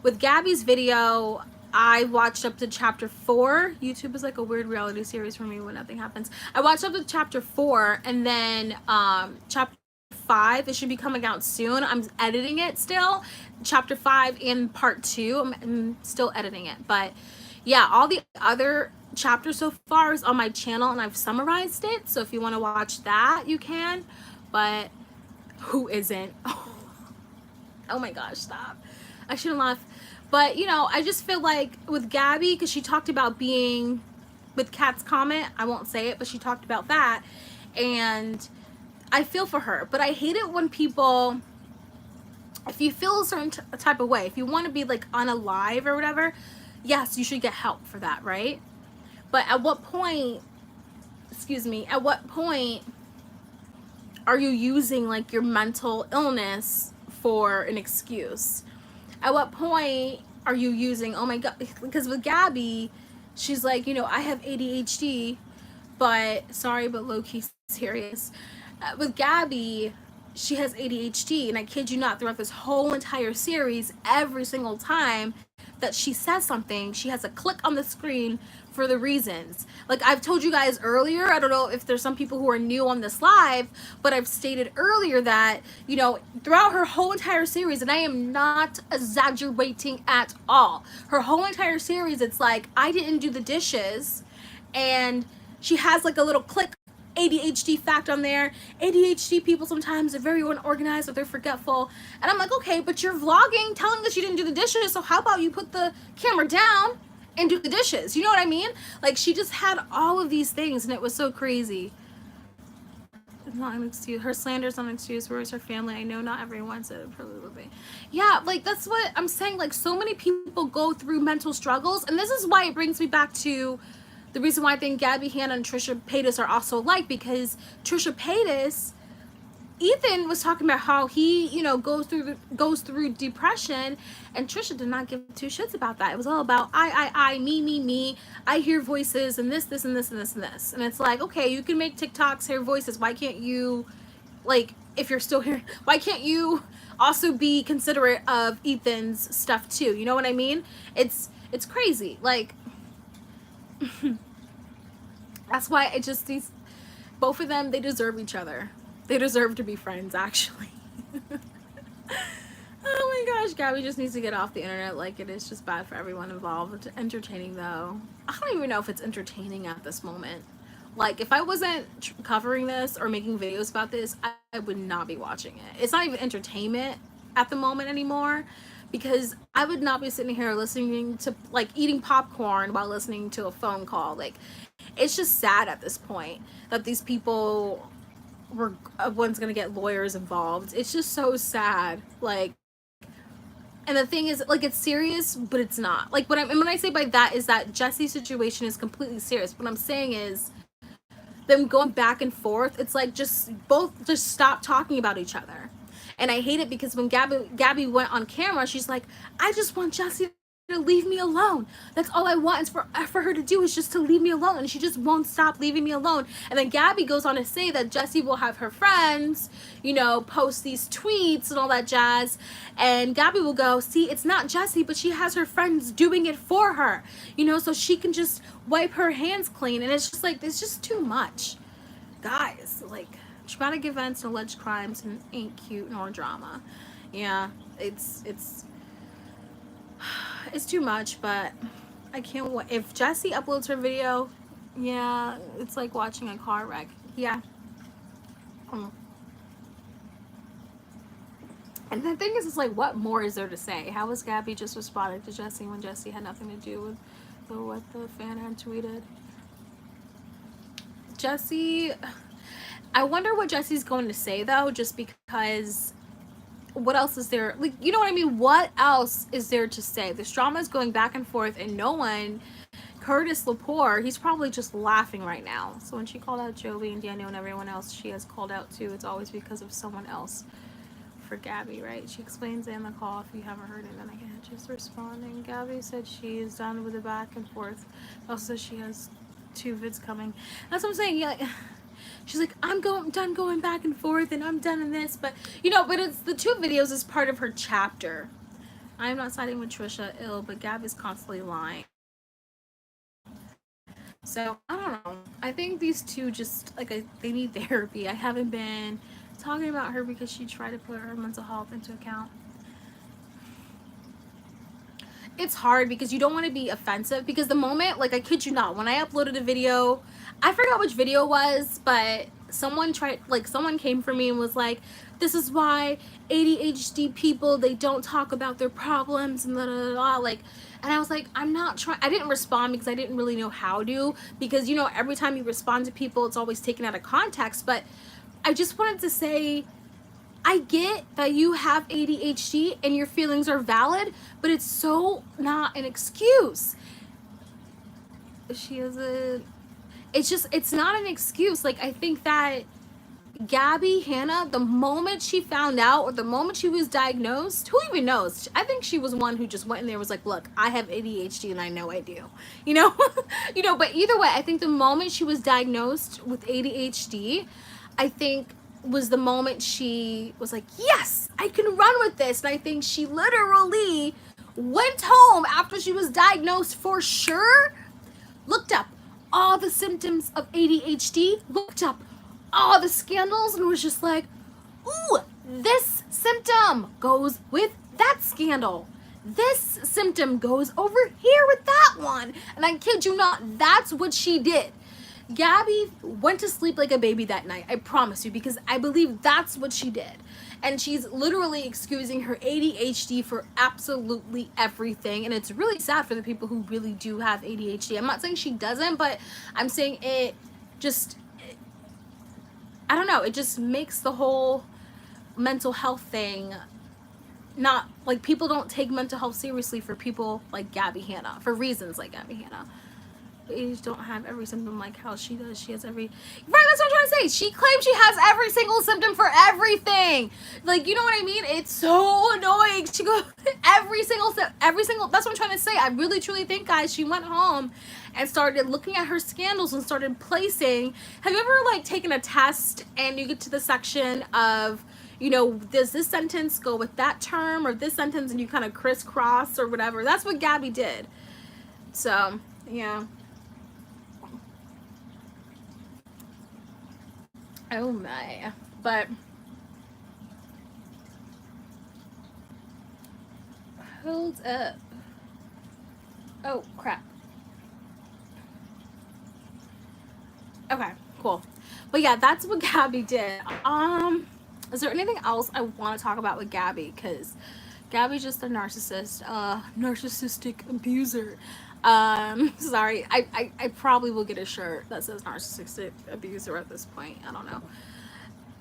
with Gabbie's video, I watched up to chapter 4. YouTube is like a weird reality series for me when nothing happens. I watched up to chapter 4, and then chapter 5, it should be coming out soon. I'm editing it still. Chapter 5 and part 2, I'm still editing it. But yeah, all the other chapters so far is on my channel, and I've summarized it. So if you want to watch that, you can. But who isn't? Oh my gosh, stop. I shouldn't laugh. But, you know, I just feel like with Gabbie, because she talked about being with Kat's comment, I won't say it, but she talked about that. And I feel for her. But I hate it when people, if you feel a certain type of way, if you want to be like unalive or whatever, yes, you should get help for that, right? But at what point, excuse me, at what point are you using like your mental illness for an excuse? At what point are you using, oh my God, because with Gabbie, she's like, you know, I have ADHD, but sorry, but low-key serious. With GABBIE, she has ADHD, and I kid you not, throughout this whole entire series, every single time that she says something, she has a click on the screen for the reasons. Like I've told you guys earlier, I don't know if there's some people who are new on this live, but I've stated earlier that, you know, throughout her whole entire series, and I am not exaggerating at all, her whole entire series, it's like, I didn't do the dishes, and she has like a little click ADHD fact on there. ADHD people sometimes are very unorganized or they're forgetful. And I'm like, okay, but you're vlogging telling us you didn't do the dishes, so how about you put the camera down and do the dishes? You know what I mean? Like, she just had all of these things, and it was so crazy. It's not an excuse. Her slander is not an excuse. Where is her family? I know not everyone said it probably will be. Yeah, like, that's what I'm saying. Like, so many people go through mental struggles, and this is why it brings me back to the reason why I think GABBIE, HANNA, and Trisha Paytas are also alike, because Trisha Paytas, Ethan was talking about how he, you know, goes through depression, and Trisha did not give two shits about that. It was all about I, me. I hear voices and this, and this, and this, and this. And it's like, okay, you can make TikToks, hear voices. Why can't you, like, if you're still here, why can't you also be considerate of Ethan's stuff too? You know what I mean? It's crazy. Like, that's why it just, these, both of them, they deserve each other. They deserve to be friends, actually. Oh my gosh, GABBIE just needs to get off the internet. Like, it is just bad for everyone involved. Entertaining, though. I don't even know if it's entertaining at this moment. Like, if I wasn't covering this or making videos about this, I would not be watching it. It's not even entertainment at the moment anymore, because I would not be sitting here listening to, like, eating popcorn while listening to a phone call. Like, it's just sad at this point that these people were one's gonna get lawyers involved. It's just so sad. Like, and the thing is, like, it's serious, but it's not. Like, when I say by that is that Jessie's situation is completely serious. What I'm saying is them going back and forth. It's like, just stop talking about each other. And I hate it because when GABBIE went on camera, she's like, I just want Jessie to leave me alone. That's all I want is for her to do, is just to leave me alone. And she just won't stop leaving me alone. And then GABBIE goes on to say that Jessie will have her friends, you know, post these tweets and all that jazz. And GABBIE will go, see, it's not Jessie, but she has her friends doing it for her, you know, so she can just wipe her hands clean. And it's just like, it's just too much. Guys, like, traumatic events and alleged crimes and ain't cute nor drama. Yeah, it's too much, but I can't wait. If Jessie uploads her video, yeah, it's like watching a car wreck. Yeah. And the thing is, it's like, what more is there to say? How was GABBIE just responding to Jessie when Jessie had nothing to do with what the fan had tweeted? Jessie, I wonder what Jessie's going to say, though, just because what else is there? Like, you know what I mean? What else is there to say? This drama is going back and forth, and no one, Curtis Lapore, he's probably just laughing right now. So when she called out Joey and Daniel and everyone else she has called out too, it's always because of someone else. For GABBIE, right? She explains in the call. If you haven't heard it, then I can't just responding. GABBIE said she is done with the back and forth. Also, she has 2 vids coming. That's what I'm saying. Yeah. She's like, I'm done going back and forth, and I'm done in this, but you know, but it's the 2 videos is part of her chapter. I am not siding with Trisha ill, but GABBIE's constantly lying. So I don't know. I think these 2 just like they need therapy. I haven't been talking about her because she tried to put her mental health into account. It's hard because you don't want to be offensive, because the moment, like, I kid you not, when I uploaded a video, I forgot which video it was, but someone came for me and was like, this is why ADHD people, they don't talk about their problems and blah, blah, blah, like, and I was like, I'm not trying. I didn't respond because I didn't really know how to, because, you know, every time you respond to people, it's always taken out of context. But I just wanted to say, I get that you have ADHD and your feelings are valid, but it's so not an excuse. She is it's not an excuse. Like, I think that GABBIE, HANNA, the moment she found out, or the moment she was diagnosed, who even knows? I think she was one who just went in there and was like, look, I have ADHD and I know I do, you know? You know, but either way, I think the moment she was diagnosed with ADHD, I think was the moment she was like, yes, I can run with this. And I think she literally went home after she was diagnosed for sure, looked up all the symptoms of ADHD, looked up all the scandals, and was just like, ooh, this symptom goes with that scandal. This symptom goes over here with that one. And I kid you not, that's what she did. Gabbie went to sleep like a baby that night, I promise you, because I believe that's what she did. And she's literally excusing her ADHD for absolutely everything. And it's really sad for the people who really do have ADHD. I'm not saying she doesn't, but I'm saying it just, I don't know, it just makes the whole mental health thing not, like, people don't take mental health seriously for people like Gabbie Hanna, for reasons like Gabbie Hanna. They just don't have every symptom like how she does. She has every, right, that's what I'm trying to say. She claims she has every single symptom for everything. Like, you know what I mean? It's so annoying. She goes, every single, that's what I'm trying to say. I really truly think, guys, she went home and started looking at her scandals and started placing. Have you ever, like, taken a test and you get to the section of, you know, does this sentence go with that term or this sentence, and you kind of crisscross or whatever? That's what Gabbie did. So, yeah. Oh my. But hold up. Oh crap. Okay, cool. But yeah, that's what Gabbie did. Is there anything else I want to talk about with Gabbie? Because Gabbie's just a narcissist, narcissistic abuser. Sorry, I probably will get a shirt that says narcissistic abuser at this point. I don't know.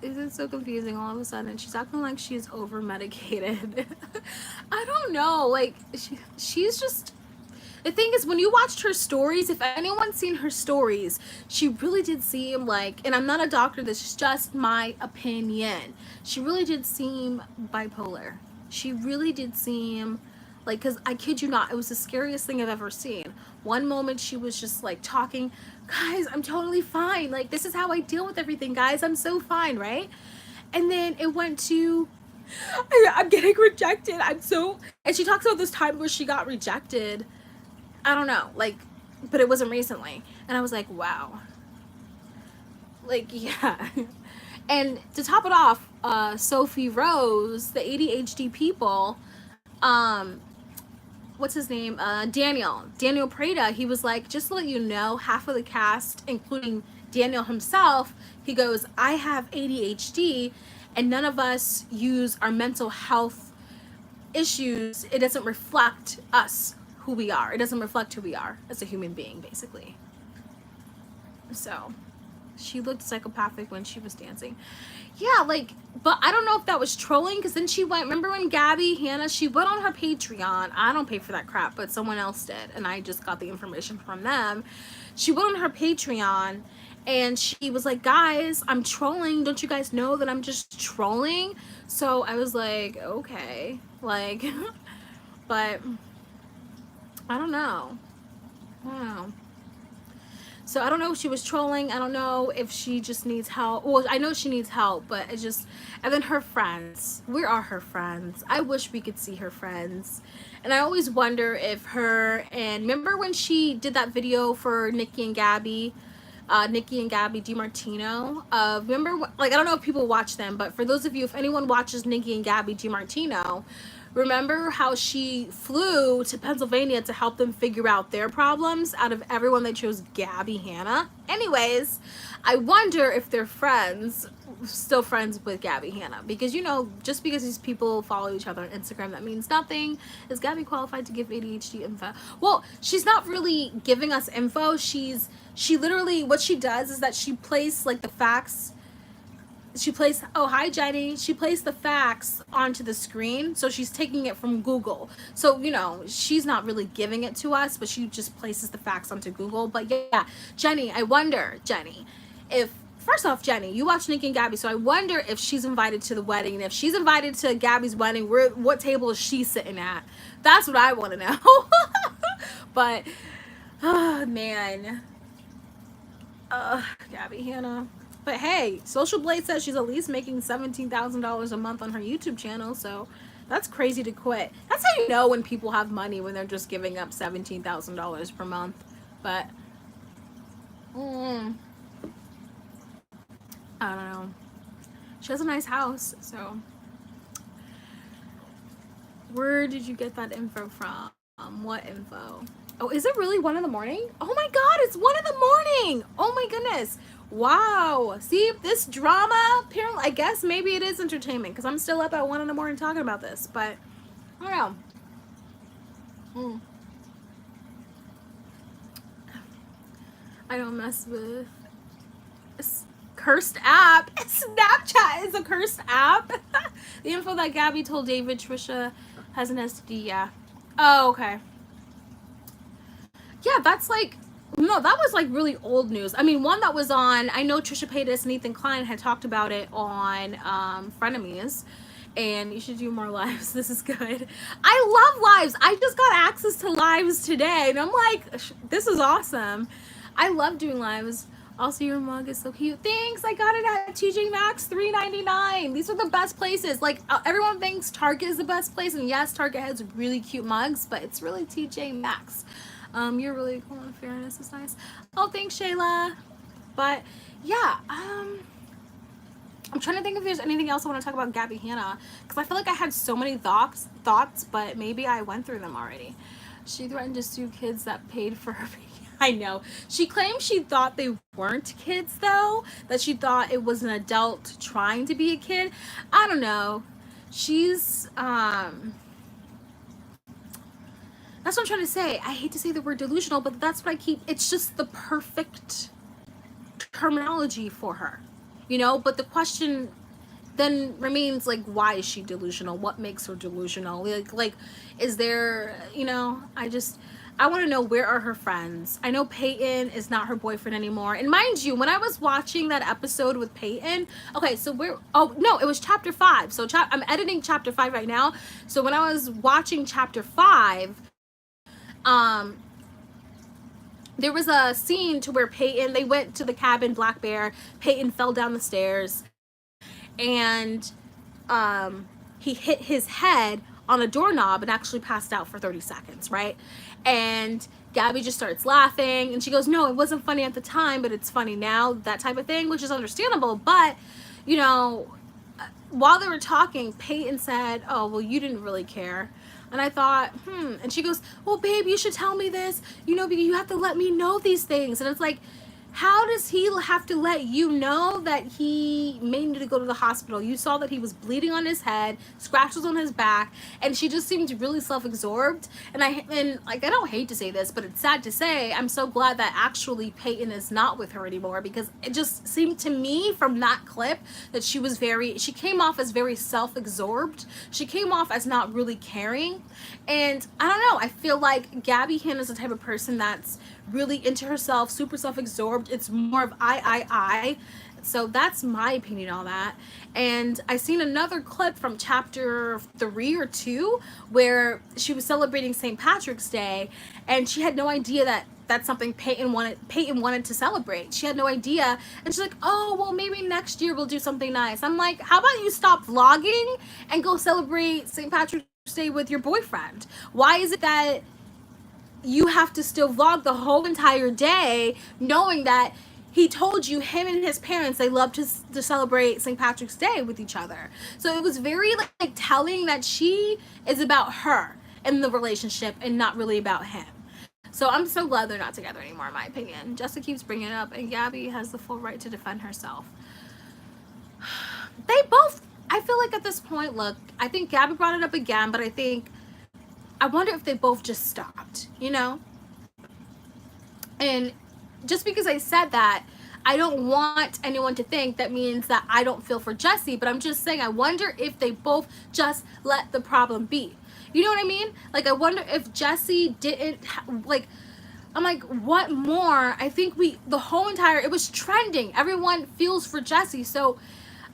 It's so confusing all of a sudden. She's acting like she's over medicated. I don't know. Like, she's just, the thing is, when you watched her stories, if anyone's seen her stories, she really did seem like, and I'm not a doctor, this is just my opinion, she really did seem bipolar. She really did seem like, because I kid you not, it was the scariest thing I've ever seen. One moment she was just like talking, guys, I'm totally fine. Like, this is how I deal with everything, guys. I'm so fine, right? And then it went to, I'm getting rejected. And she talks about this time where she got rejected. I don't know, like, but it wasn't recently. And I was like, wow. Like, yeah. And to top it off, Sophie Rose, the ADHD people, what's his name? Daniel Paytas, he was like, just to let you know, half of the cast, including Daniel himself, he goes, I have ADHD, and none of us use our mental health issues. It doesn't reflect us, who we are. It doesn't reflect who we are as a human being, basically. So she looked psychopathic when she was dancing. Yeah, like, but I don't know if that was trolling, because then she went, remember when Gabbie Hanna, she went on her Patreon. I don't pay for that crap, but someone else did, and I just got the information from them. She went on her Patreon, and she was like, guys, I'm trolling. Don't you guys know that I'm just trolling? So I was like, okay, like, but I don't know. Wow. So I don't know if she was trolling. I don't know if she just needs help. Well, I know she needs help, but it's just, and then her friends. Where are her friends? I wish we could see her friends. And I always wonder if her, and remember when she did that video for Nikki and Gabbie DiMartino? Remember, like, I don't know if people watch them, but for those of you, if anyone watches Nikki and Gabbie DiMartino, remember how she flew to Pennsylvania to help them figure out their problems? Out of everyone, they chose Gabbie Hanna. Anyways, I wonder if they're friends, still friends with Gabbie Hanna. Because, you know, just because these people follow each other on Instagram, that means nothing. Is Gabbie qualified to give ADHD info? Well, she's not really giving us info. She literally, what she does is that she plays, like, the facts. She plays, oh, hi Jenny, she plays the facts onto the screen, so she's taking it from Google. So, you know, she's not really giving it to us, but she just places the facts onto Google. But yeah, Jenny, I wonder, Jenny, if, first off, Jenny, you watch Nikki and Gabbie, so I wonder if she's invited to the wedding, and if she's invited to Gabbie's wedding, what table is she sitting at? That's what I want to know. But, oh man, Gabbie Hanna. But hey, Social Blade says she's at least making $17,000 a month on her YouTube channel, so that's crazy to quit. That's how you know when people have money, when they're just giving up $17,000 per month. But I don't know. She has a nice house, so. Where did you get that info from? What info? Oh, is it really 1 in the morning? Oh my God, it's 1 in the morning. Oh my goodness. Wow. See, this drama, apparently, I guess maybe it is entertainment, because I'm still up at 1 in the morning talking about this, but I don't know. I don't mess with this cursed app. Snapchat is a cursed app. The info that Gabbie told David Trisha has an STD, yeah. Oh, okay. Yeah, that's like, no, that was like really old news. I mean, one that was on, I know Trisha Paytas and Ethan Klein had talked about it on Frenemies, and you should do more lives. This is good. I love lives. I just got access to lives today, and I'm like, this is awesome. I love doing lives. Also, your mug is so cute. Thanks. I got it at TJ Maxx, $3.99. These are the best places. Like, everyone thinks Target is the best place, and yes, Target has really cute mugs, but it's really TJ Maxx. You're really cool, in fairness, it's nice. Oh, thanks, Shayla. But yeah, I'm trying to think if there's anything else I want to talk about GABBIE HANNA, because I feel like I had so many thoughts, but maybe I went through them already. She threatened to sue kids that paid for her. I know. She claimed she thought they weren't kids, though, that she thought it was an adult trying to be a kid. I don't know. She's that's what I'm trying to say. I hate to say the word delusional, but that's what I keep. It's just the perfect terminology for her, you know? But the question then remains, like, why is she delusional? What makes her delusional? Like, is there, you know, I want to know, where are her friends? I know Peyton is not her boyfriend anymore. And mind you, when I was watching that episode with Peyton, okay, so oh, no, it was chapter 5. So I'm editing chapter 5 right now. So when I was watching chapter 5, there was a scene to where Peyton, they went to the cabin, Black Bear. Peyton fell down the stairs, and he hit his head on a doorknob and actually passed out for 30 seconds, right? And GABBIE just starts laughing, and she goes, no, it wasn't funny at the time, but it's funny now, that type of thing, which is understandable. But, you know, while they were talking, Peyton said, oh, well, you didn't really care. And I thought, and she goes, well, babe, you should tell me this, you know, because you have to let me know these things. And it's like, how does he have to let you know that he may need to go to the hospital? You saw that he was bleeding on his head, scratches on his back, and she just seemed really self-absorbed. And like, I don't hate to say this, but it's sad to say, I'm so glad that actually Peyton is not with her anymore, because it just seemed to me from that clip that she came off as very self-absorbed. She came off as not really caring. And I don't know, I feel like GABBIE HANNA is the type of person that's really into herself, super self-absorbed. It's more of I. So that's my opinion on that. And I seen another clip from chapter 3 or 2 where she was celebrating St. Patrick's Day, and she had no idea that that's something Peyton wanted to celebrate. She had no idea, and she's like, oh, well, maybe next year we'll do something nice. I'm like, how about you stop vlogging and go celebrate St. Patrick's Day with your boyfriend? Why is it that you have to still vlog the whole entire day, knowing that he told you, him and his parents, they love to celebrate St. Patrick's Day with each other? So it was very like telling that she is about her in the relationship and not really about him. So I'm so glad they're not together anymore, in my opinion. Jessica keeps bringing it up, and GABBIE has the full right to defend herself. They both, I feel like at this point, look, I think GABBIE brought it up again, but I wonder if they both just stopped, you know? And just because I said that, I don't want anyone to think that means that I don't feel for Jessie, but I'm just saying, I wonder if they both just let the problem be. You know what I mean? Like, I wonder if Jessie didn't, like, I'm like, what more? I think the whole entire, it was trending. Everyone feels for Jessie, so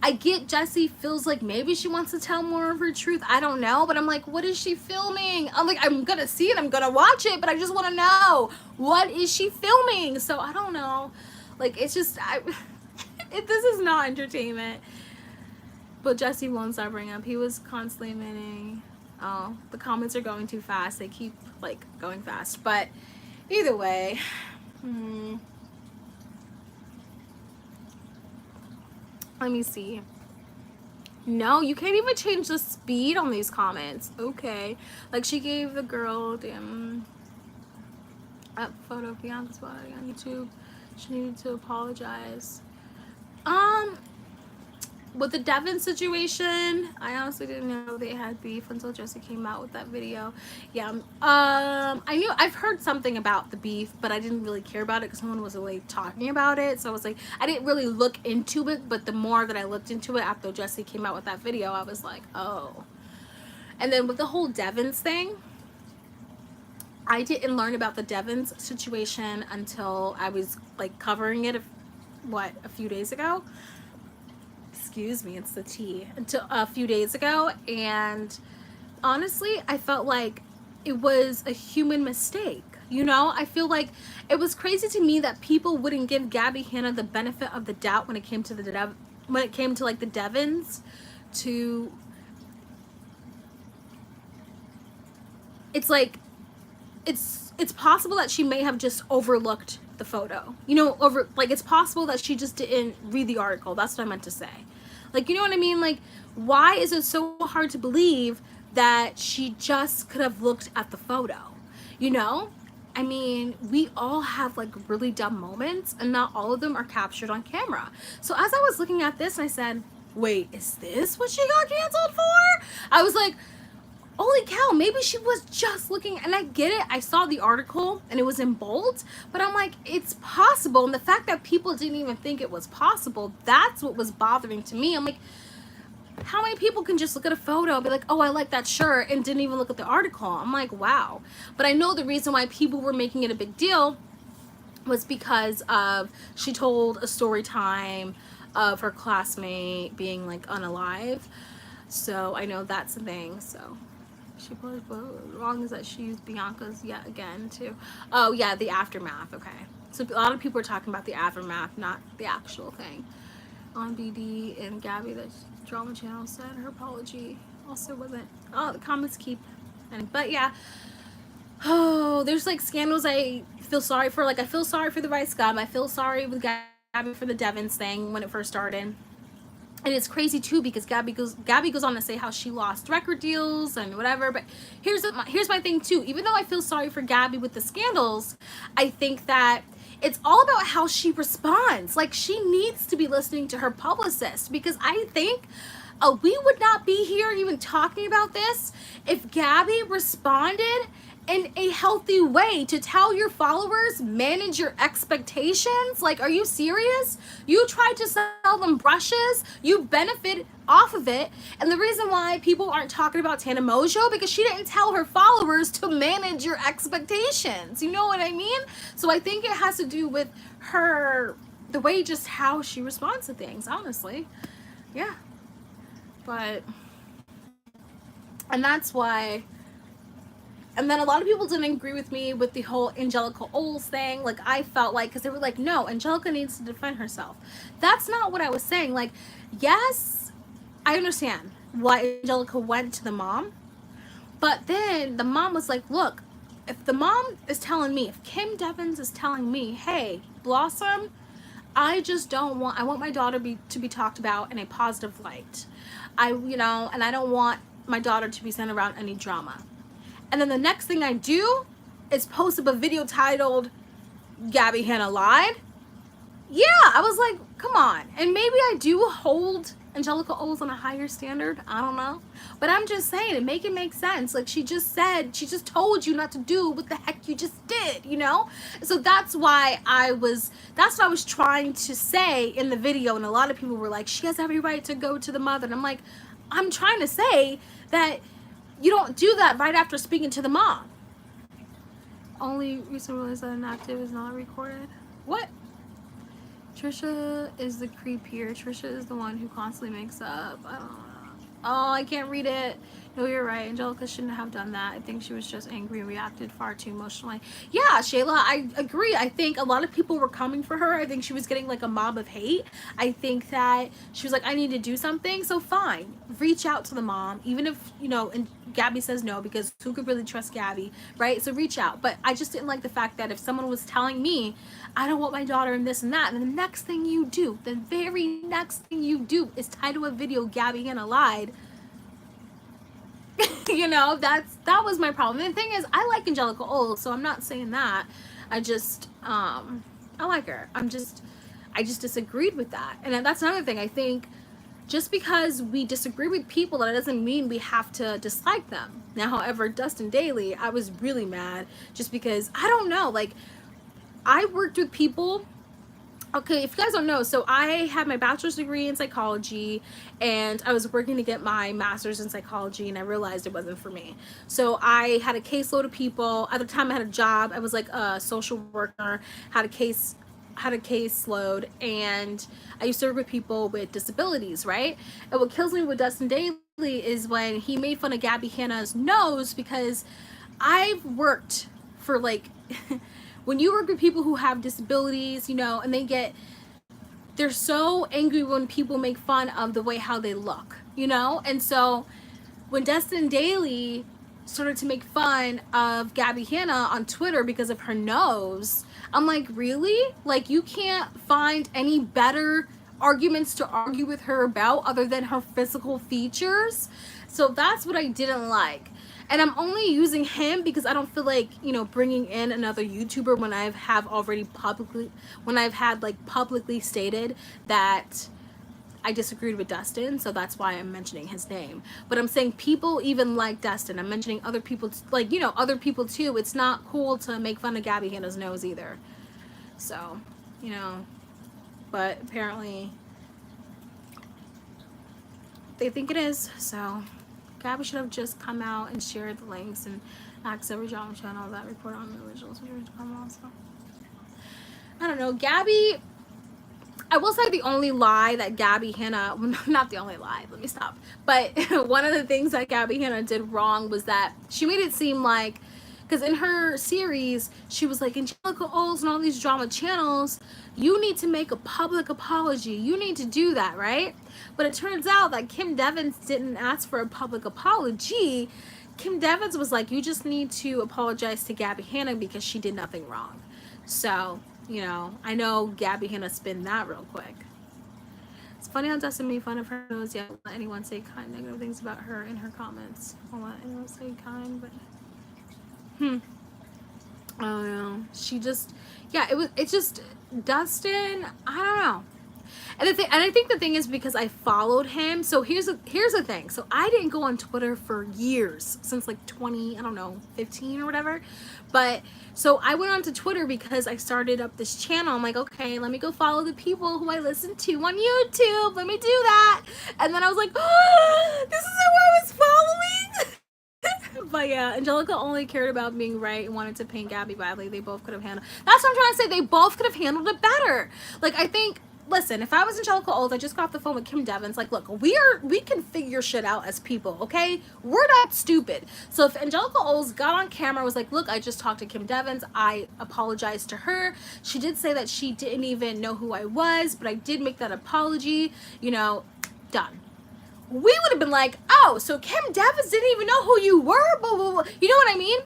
I get Jessie feels like maybe she wants to tell more of her truth. I don't know, but I'm like, what is she filming? I'm like, I'm gonna see it, I'm gonna watch it, but I just want to know, what is she filming? So I don't know. Like, it's just, This is not entertainment. But Jessie won't stop bringing up. He was constantly admitting, oh, the comments are going too fast. They keep like going fast. But either way, let me see. No, you can't even change the speed on these comments. Okay. Like she gave the girl, damn, that photo of Bianca's body on YouTube. She needed to apologize. With the Devin situation, I honestly didn't know they had beef until Jessie came out with that video. Yeah, I've heard something about the beef, but I didn't really care about it because someone was really talking about it. So I was like, I didn't really look into it, but the more that I looked into it after Jessie came out with that video, I was like, oh. And then with the whole Devins thing, I didn't learn about the Devins situation until I was like covering it, a few days ago. Excuse me, it's the tea. Until a few days ago, and honestly, I felt like it was a human mistake. You know, I feel like it was crazy to me that people wouldn't give GABBIE HANNA the benefit of the doubt when it came to like the Devins. It's like it's possible that she may have just overlooked the photo. You know, it's possible that she just didn't read the article. That's what I meant to say. Like, you know what I mean? Like, why is it so hard to believe that she just could have looked at the photo? You know? I mean, we all have like really dumb moments, and not all of them are captured on camera. So as I was looking at this, I said, wait, is this what she got canceled for? I was like, holy cow, maybe she was just looking, and I get it. I saw the article and it was in bold, but I'm like, it's possible. And the fact that people didn't even think it was possible, that's what was bothering to me. I'm like, how many people can just look at a photo and be like, oh, I like that shirt, and didn't even look at the article? I'm like, wow. But I know the reason why people were making it a big deal was because of, she told a story time of her classmate being like unalive. So I know that's the thing. So she was wrong is that she used Bianca's yet again too. Oh yeah, the aftermath. Okay, so a lot of people are talking about the aftermath, not the actual thing. On BD and GABBIE, the drama channel, said her apology also wasn't. Oh, the comments keep. But yeah. Oh, there's like scandals I feel sorry for. Like I feel sorry for the Rice Gum. I feel sorry with GABBIE for the Devins thing when it first started. And it's crazy too because GABBIE goes on to say how she lost record deals and whatever. But here's my thing too. Even though I feel sorry for GABBIE with the scandals, I think that it's all about how she responds. Like she needs to be listening to her publicist, because I think we would not be here even talking about this if GABBIE responded in a healthy way to tell your followers, manage your expectations. Like, are you serious? You tried to sell them brushes, you benefit off of it, and the reason why people aren't talking about Tana Mojo, because she didn't tell her followers to manage your expectations. You know what I mean? So I think it has to do with her, the way just how she responds to things, honestly. Yeah. But, and that's why. And then a lot of people didn't agree with me with the whole Angelica Oles thing. Like, I felt like, because they were like, no, Angelica needs to defend herself. That's not what I was saying. Like, yes, I understand why Angelica went to the mom. But then the mom was like, look, if the mom is telling me, if Kim Devins is telling me, hey, Blossom, I just don't want, I want my daughter to be talked about in a positive light. And I don't want my daughter to be sent around any drama. And then the next thing I do is post up a video titled GABBIE HANNA Lied. Yeah, I was like, come on. And maybe I do hold Angelica Oles on a higher standard. I don't know. But I'm just saying, it make sense. Like she just told you not to do what the heck you just did, you know? So that's what I was trying to say in the video. And a lot of people were like, she has every right to go to the mother. And I'm like, I'm trying to say that you don't do that right after speaking to the mom. Only recently realized that inactive is not recorded. What? Trisha is the creep here. Trisha is the one who constantly makes up. I don't know. Oh, I can't read it. No, you're right. Angelica shouldn't have done that. I think she was just angry and reacted far too emotionally. Yeah, Shayla, I agree. I think a lot of people were coming for her. I think she was getting like a mob of hate. I think that she was like, I need to do something. So fine, reach out to the mom, even if, you know, and Gabbie says no, because who could really trust Gabbie, right? So reach out. But I just didn't like the fact that if someone was telling me, I don't want my daughter in this and that, and the next thing you do, the very next thing you do is title a video, Gabbie Hanna lied. You know, that was my problem. And the thing is, I like Angelica Old, so I'm not saying that. I just I like her. I just disagreed with that. And that's another thing. I think just because we disagree with people, that doesn't mean we have to dislike them. Now, however, Dustin Daily, I was really mad just because, I don't know, like, I worked with people. Okay, if you guys don't know, so I had my bachelor's degree in psychology, and I was working to get my master's in psychology, and I realized it wasn't for me. So I had a caseload of people. At the time, I had a job. I was like a social worker, had a caseload, and I used to work with people with disabilities, right? And what kills me with Dustin Daily is when he made fun of Gabbie Hanna's nose, because I've worked for like when you work with people who have disabilities, you know, and they're so angry when people make fun of the way how they look, you know? And so when Dustin Daily started to make fun of Gabbie Hanna on Twitter because of her nose, I'm like, really? Like, you can't find any better arguments to argue with her about other than her physical features? So that's what I didn't like. And I'm only using him because I don't feel like, you know, bringing in another YouTuber when I've had like publicly stated that I disagreed with Dustin. So that's why I'm mentioning his name. But I'm saying people even like Dustin. I'm mentioning other people, like, you know, other people too. It's not cool to make fun of Gabbie Hanna's nose either. So, you know, but apparently they think it is. So Gabbie should have just come out and shared the links and asked every drama channel that report on the original situation to come also. I don't know, Gabbie, I will say the only lie that Gabbie Hanna, well, not the only lie, let me stop. But one of the things that Gabbie Hanna did wrong was that she made it seem like, because in her series, she was like, Angelica Oles and all these drama channels, you need to make a public apology. You need to do that, right? But it turns out that Kim Devins didn't ask for a public apology. Kim Devins was like, you just need to apologize to Gabbie Hanna because she did nothing wrong. So, you know, I know Gabbie Hanna spin that real quick. It's funny how Dustin made fun of her nose. Yeah, don't let anyone say kind negative things about her in her comments. Don't let anyone say kind, but oh no, she just, yeah, it's just Dustin, I don't know. And I think the thing is because I followed him. So here's the thing. So I didn't go on Twitter for years, since like 15 or whatever. But so I went onto Twitter because I started up this channel. I'm like, okay, let me go follow the people who I listen to on YouTube. Let me do that. And then I was like, oh, this is who I was following. But yeah, Angelica only cared about being right and wanted to paint Gabbie badly. They both could have handled. That's what I'm trying to say. They both could have handled it better. Like, I think, listen, if I was Angelica Old, I just got off the phone with Kim Devins. Like, look, we can figure shit out as people, okay? We're not stupid. So if Angelica Old got on camera, was like, look, I just talked to Kim Devins. I apologized to her. She did say that she didn't even know who I was, but I did make that apology. You know, done. We would have been like, oh, so Kim Devins didn't even know who you were, blah, blah, blah. You know what I mean?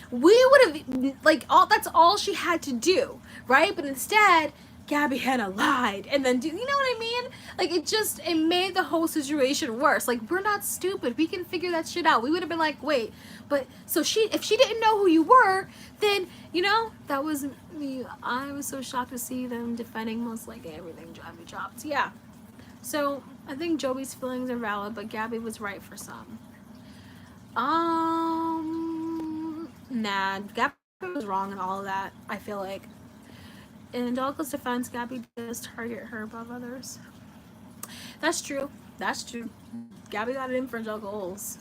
We would have, like, that's all she had to do, right? But instead, Gabbie Hanna lied, and then, you know what I mean? Like, it made the whole situation worse. Like, we're not stupid. We can figure that shit out. We would have been like, wait, but, so if she didn't know who you were, then, you know, that was me. I was so shocked to see them defending most like everything Gabbie dropped. Yeah. So, I think Joey's feelings are valid, but Gabbie was right for some. Nah, Gabbie was wrong in all of that, I feel like. In Angelica's defense, Gabbie does target her above others. That's true. That's true. Gabbie got it in for Angelica Oles.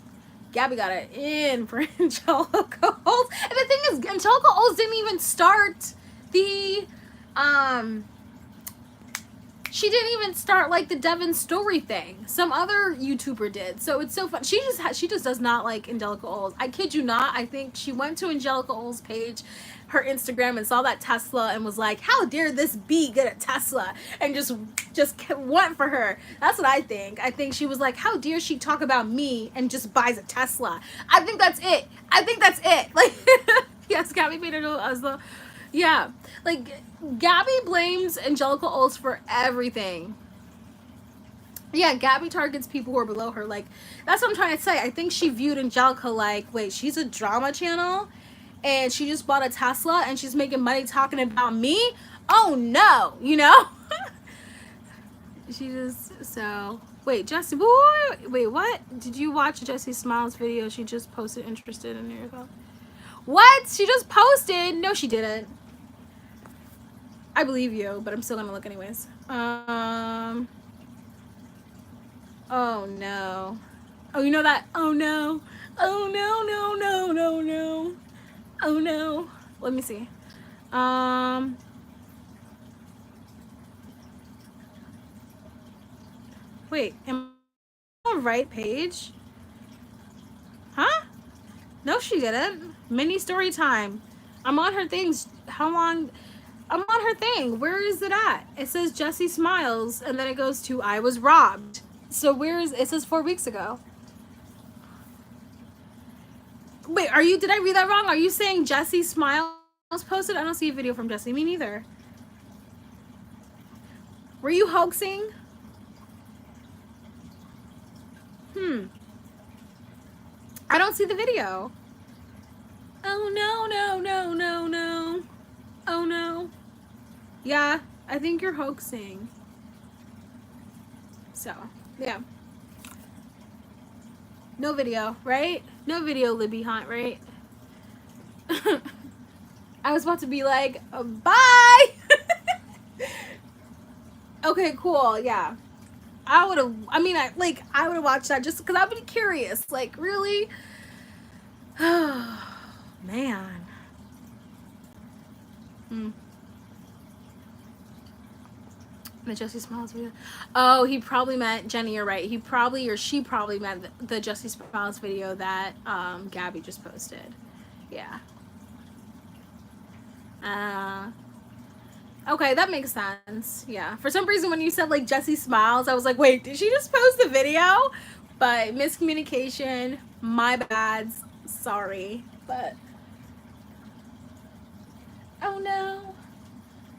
Gabbie got it in for Angelica Oles. And the thing is, Angelica Oles didn't even start the she didn't even start like the Devin story thing. Some other YouTuber did. So it's so fun. She just does not like Angelica Oles. I kid you not. I think she went to Angelica Oles' page, her Instagram, and saw that Tesla and was like, "How dare this be get a Tesla?" And just went for her. That's what I think. I think she was like, "How dare she talk about me and just buys a Tesla?" I think that's it. Like, yes, Gabby made it as the, yeah, like. Gabbie blames Angelica Oles for everything. Yeah, Gabbie targets people who are below her. Like, that's what I'm trying to say. I think she viewed Angelica like, wait, she's a drama channel and she just bought a Tesla and she's making money talking about me? Oh no, you know? She just, so, wait, Jessie, wait, what? Did you watch Jessie Smiles video? She just posted interested in your thought. What? She just posted? No, she didn't. I believe you, but I'm still gonna look anyways. Oh no. Oh, you know that? Oh no. Oh no, no, no, no, no. Oh no. Let me see. Wait, am I on the right page? Huh? No, she didn't. Mini story time. I'm on her things. How long? I'm on her thing. Where is it at? It says Jessie Smiles, and then it goes to I was robbed. So where is it? Says 4 weeks ago. Wait, did I read that wrong? Are you saying Jessie Smiles posted? I don't see a video from Jessie. Me neither. Were you hoaxing? I don't see the video. Oh no, no, no, no, no. Oh no. Yeah, I think you're hoaxing. So, yeah. No video, right? No video, Libby Hunt, right? I was about to be like, bye! Okay, cool, yeah. I would have, I would have watched that just because I'd be curious. Like, really? Oh, man. The Jessie Smiles video. Oh, he probably meant, Jenny, you're right. She probably meant the Jessie Smiles video that Gabbie just posted. Yeah. Okay, that makes sense. Yeah. For some reason, when you said like Jessie Smiles, I was like, wait, did she just post the video? But miscommunication, my bad. Sorry. But oh no.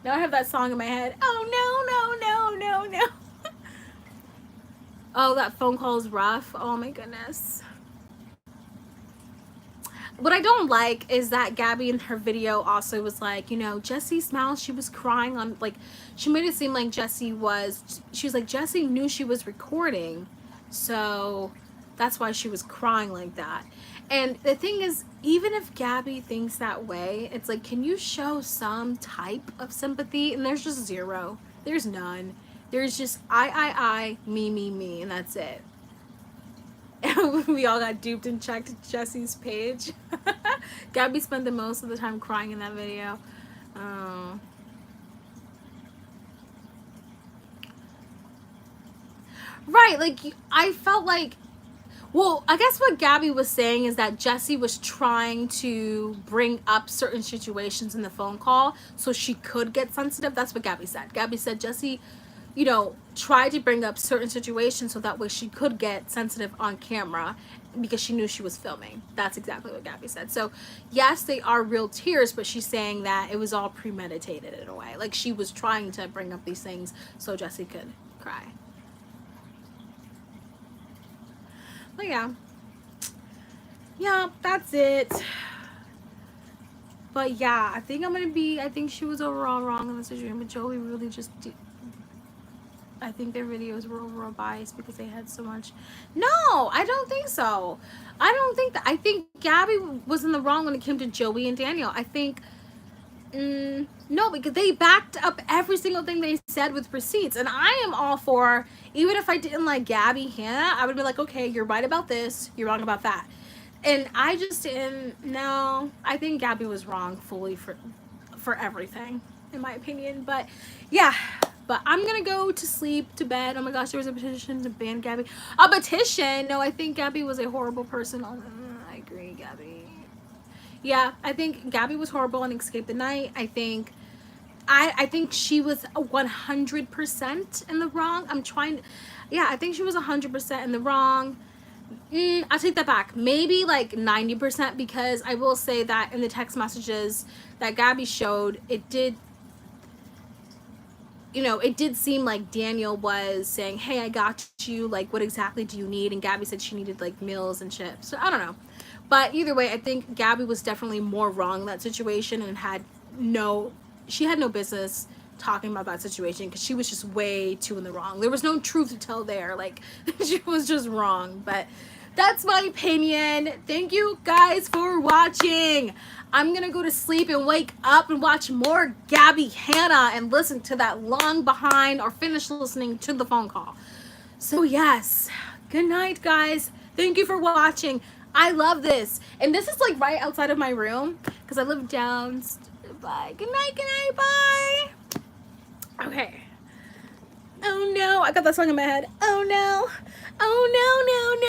Now I have that song in my head. Oh no, no, no, no, no. Oh, that phone call is rough. Oh my goodness. What I don't like is that Gabbie in her video also was like, you know, Jessie Smiles, she was crying on, like, she made it seem like she was like, Jessie knew she was recording, so that's why she was crying like that. And the thing is, even if Gabbie thinks that way, it's like, can you show some type of sympathy? And there's just zero. There's none. There's just I, me, and that's it. We all got duped and checked Jessie's page. Gabbie spent the most of the time crying in that video. Right, like, I felt like, well, I guess what Gabbie was saying is that Jessie was trying to bring up certain situations in the phone call so she could get sensitive. That's what Gabbie said. Gabbie said Jessie, you know, tried to bring up certain situations so that way she could get sensitive on camera because she knew she was filming. That's exactly what Gabbie said. So yes, they are real tears, but she's saying that it was all premeditated in a way. Like, she was trying to bring up these things so Jessie could cry. But yeah, that's it. But yeah, I think she was overall wrong in the situation, but Joey really just I think their videos were overall biased because they had so much. No, I don't think so. I don't think that. I think Gabbie was in the wrong when it came to Joey and Daniel. I think, no, because they backed up every single thing they said with receipts. And I am all for, even if I didn't like Gabbie, Hannah, I would be like, okay, you're right about this, you're wrong about that. And I just didn't, no, I think Gabbie was wrong fully for everything, in my opinion. But yeah, But I'm gonna go to sleep, to bed. Oh my gosh, there was a petition to ban Gabbie. A petition? No, I think Gabbie was a horrible person. I agree, Gabbie. Yeah, I think Gabbie was horrible and escaped the night. I think she was 100% in the wrong. I think she was 100% in the wrong. I'll take that back. Maybe like 90%, because I will say that in the text messages that Gabbie showed, it did seem like Daniel was saying, hey, I got you, like, what exactly do you need? And Gabbie said she needed like meals and chips. So I don't know. But either way, I think Gabbie was definitely more wrong in that situation, and she had no business talking about that situation, because she was just way too in the wrong. There was no truth to tell there. Like, she was just wrong. But that's my opinion. Thank you guys for watching. I'm gonna go to sleep and wake up and watch more GABBIE HANNA and listen to that long behind, or finish listening to the phone call. So yes, good night, guys. Thank you for watching. I love this. And this is like right outside of my room, because I live down. Bye. Good night, bye. Okay. Oh no, I got that song in my head. Oh no. Oh no, no, no.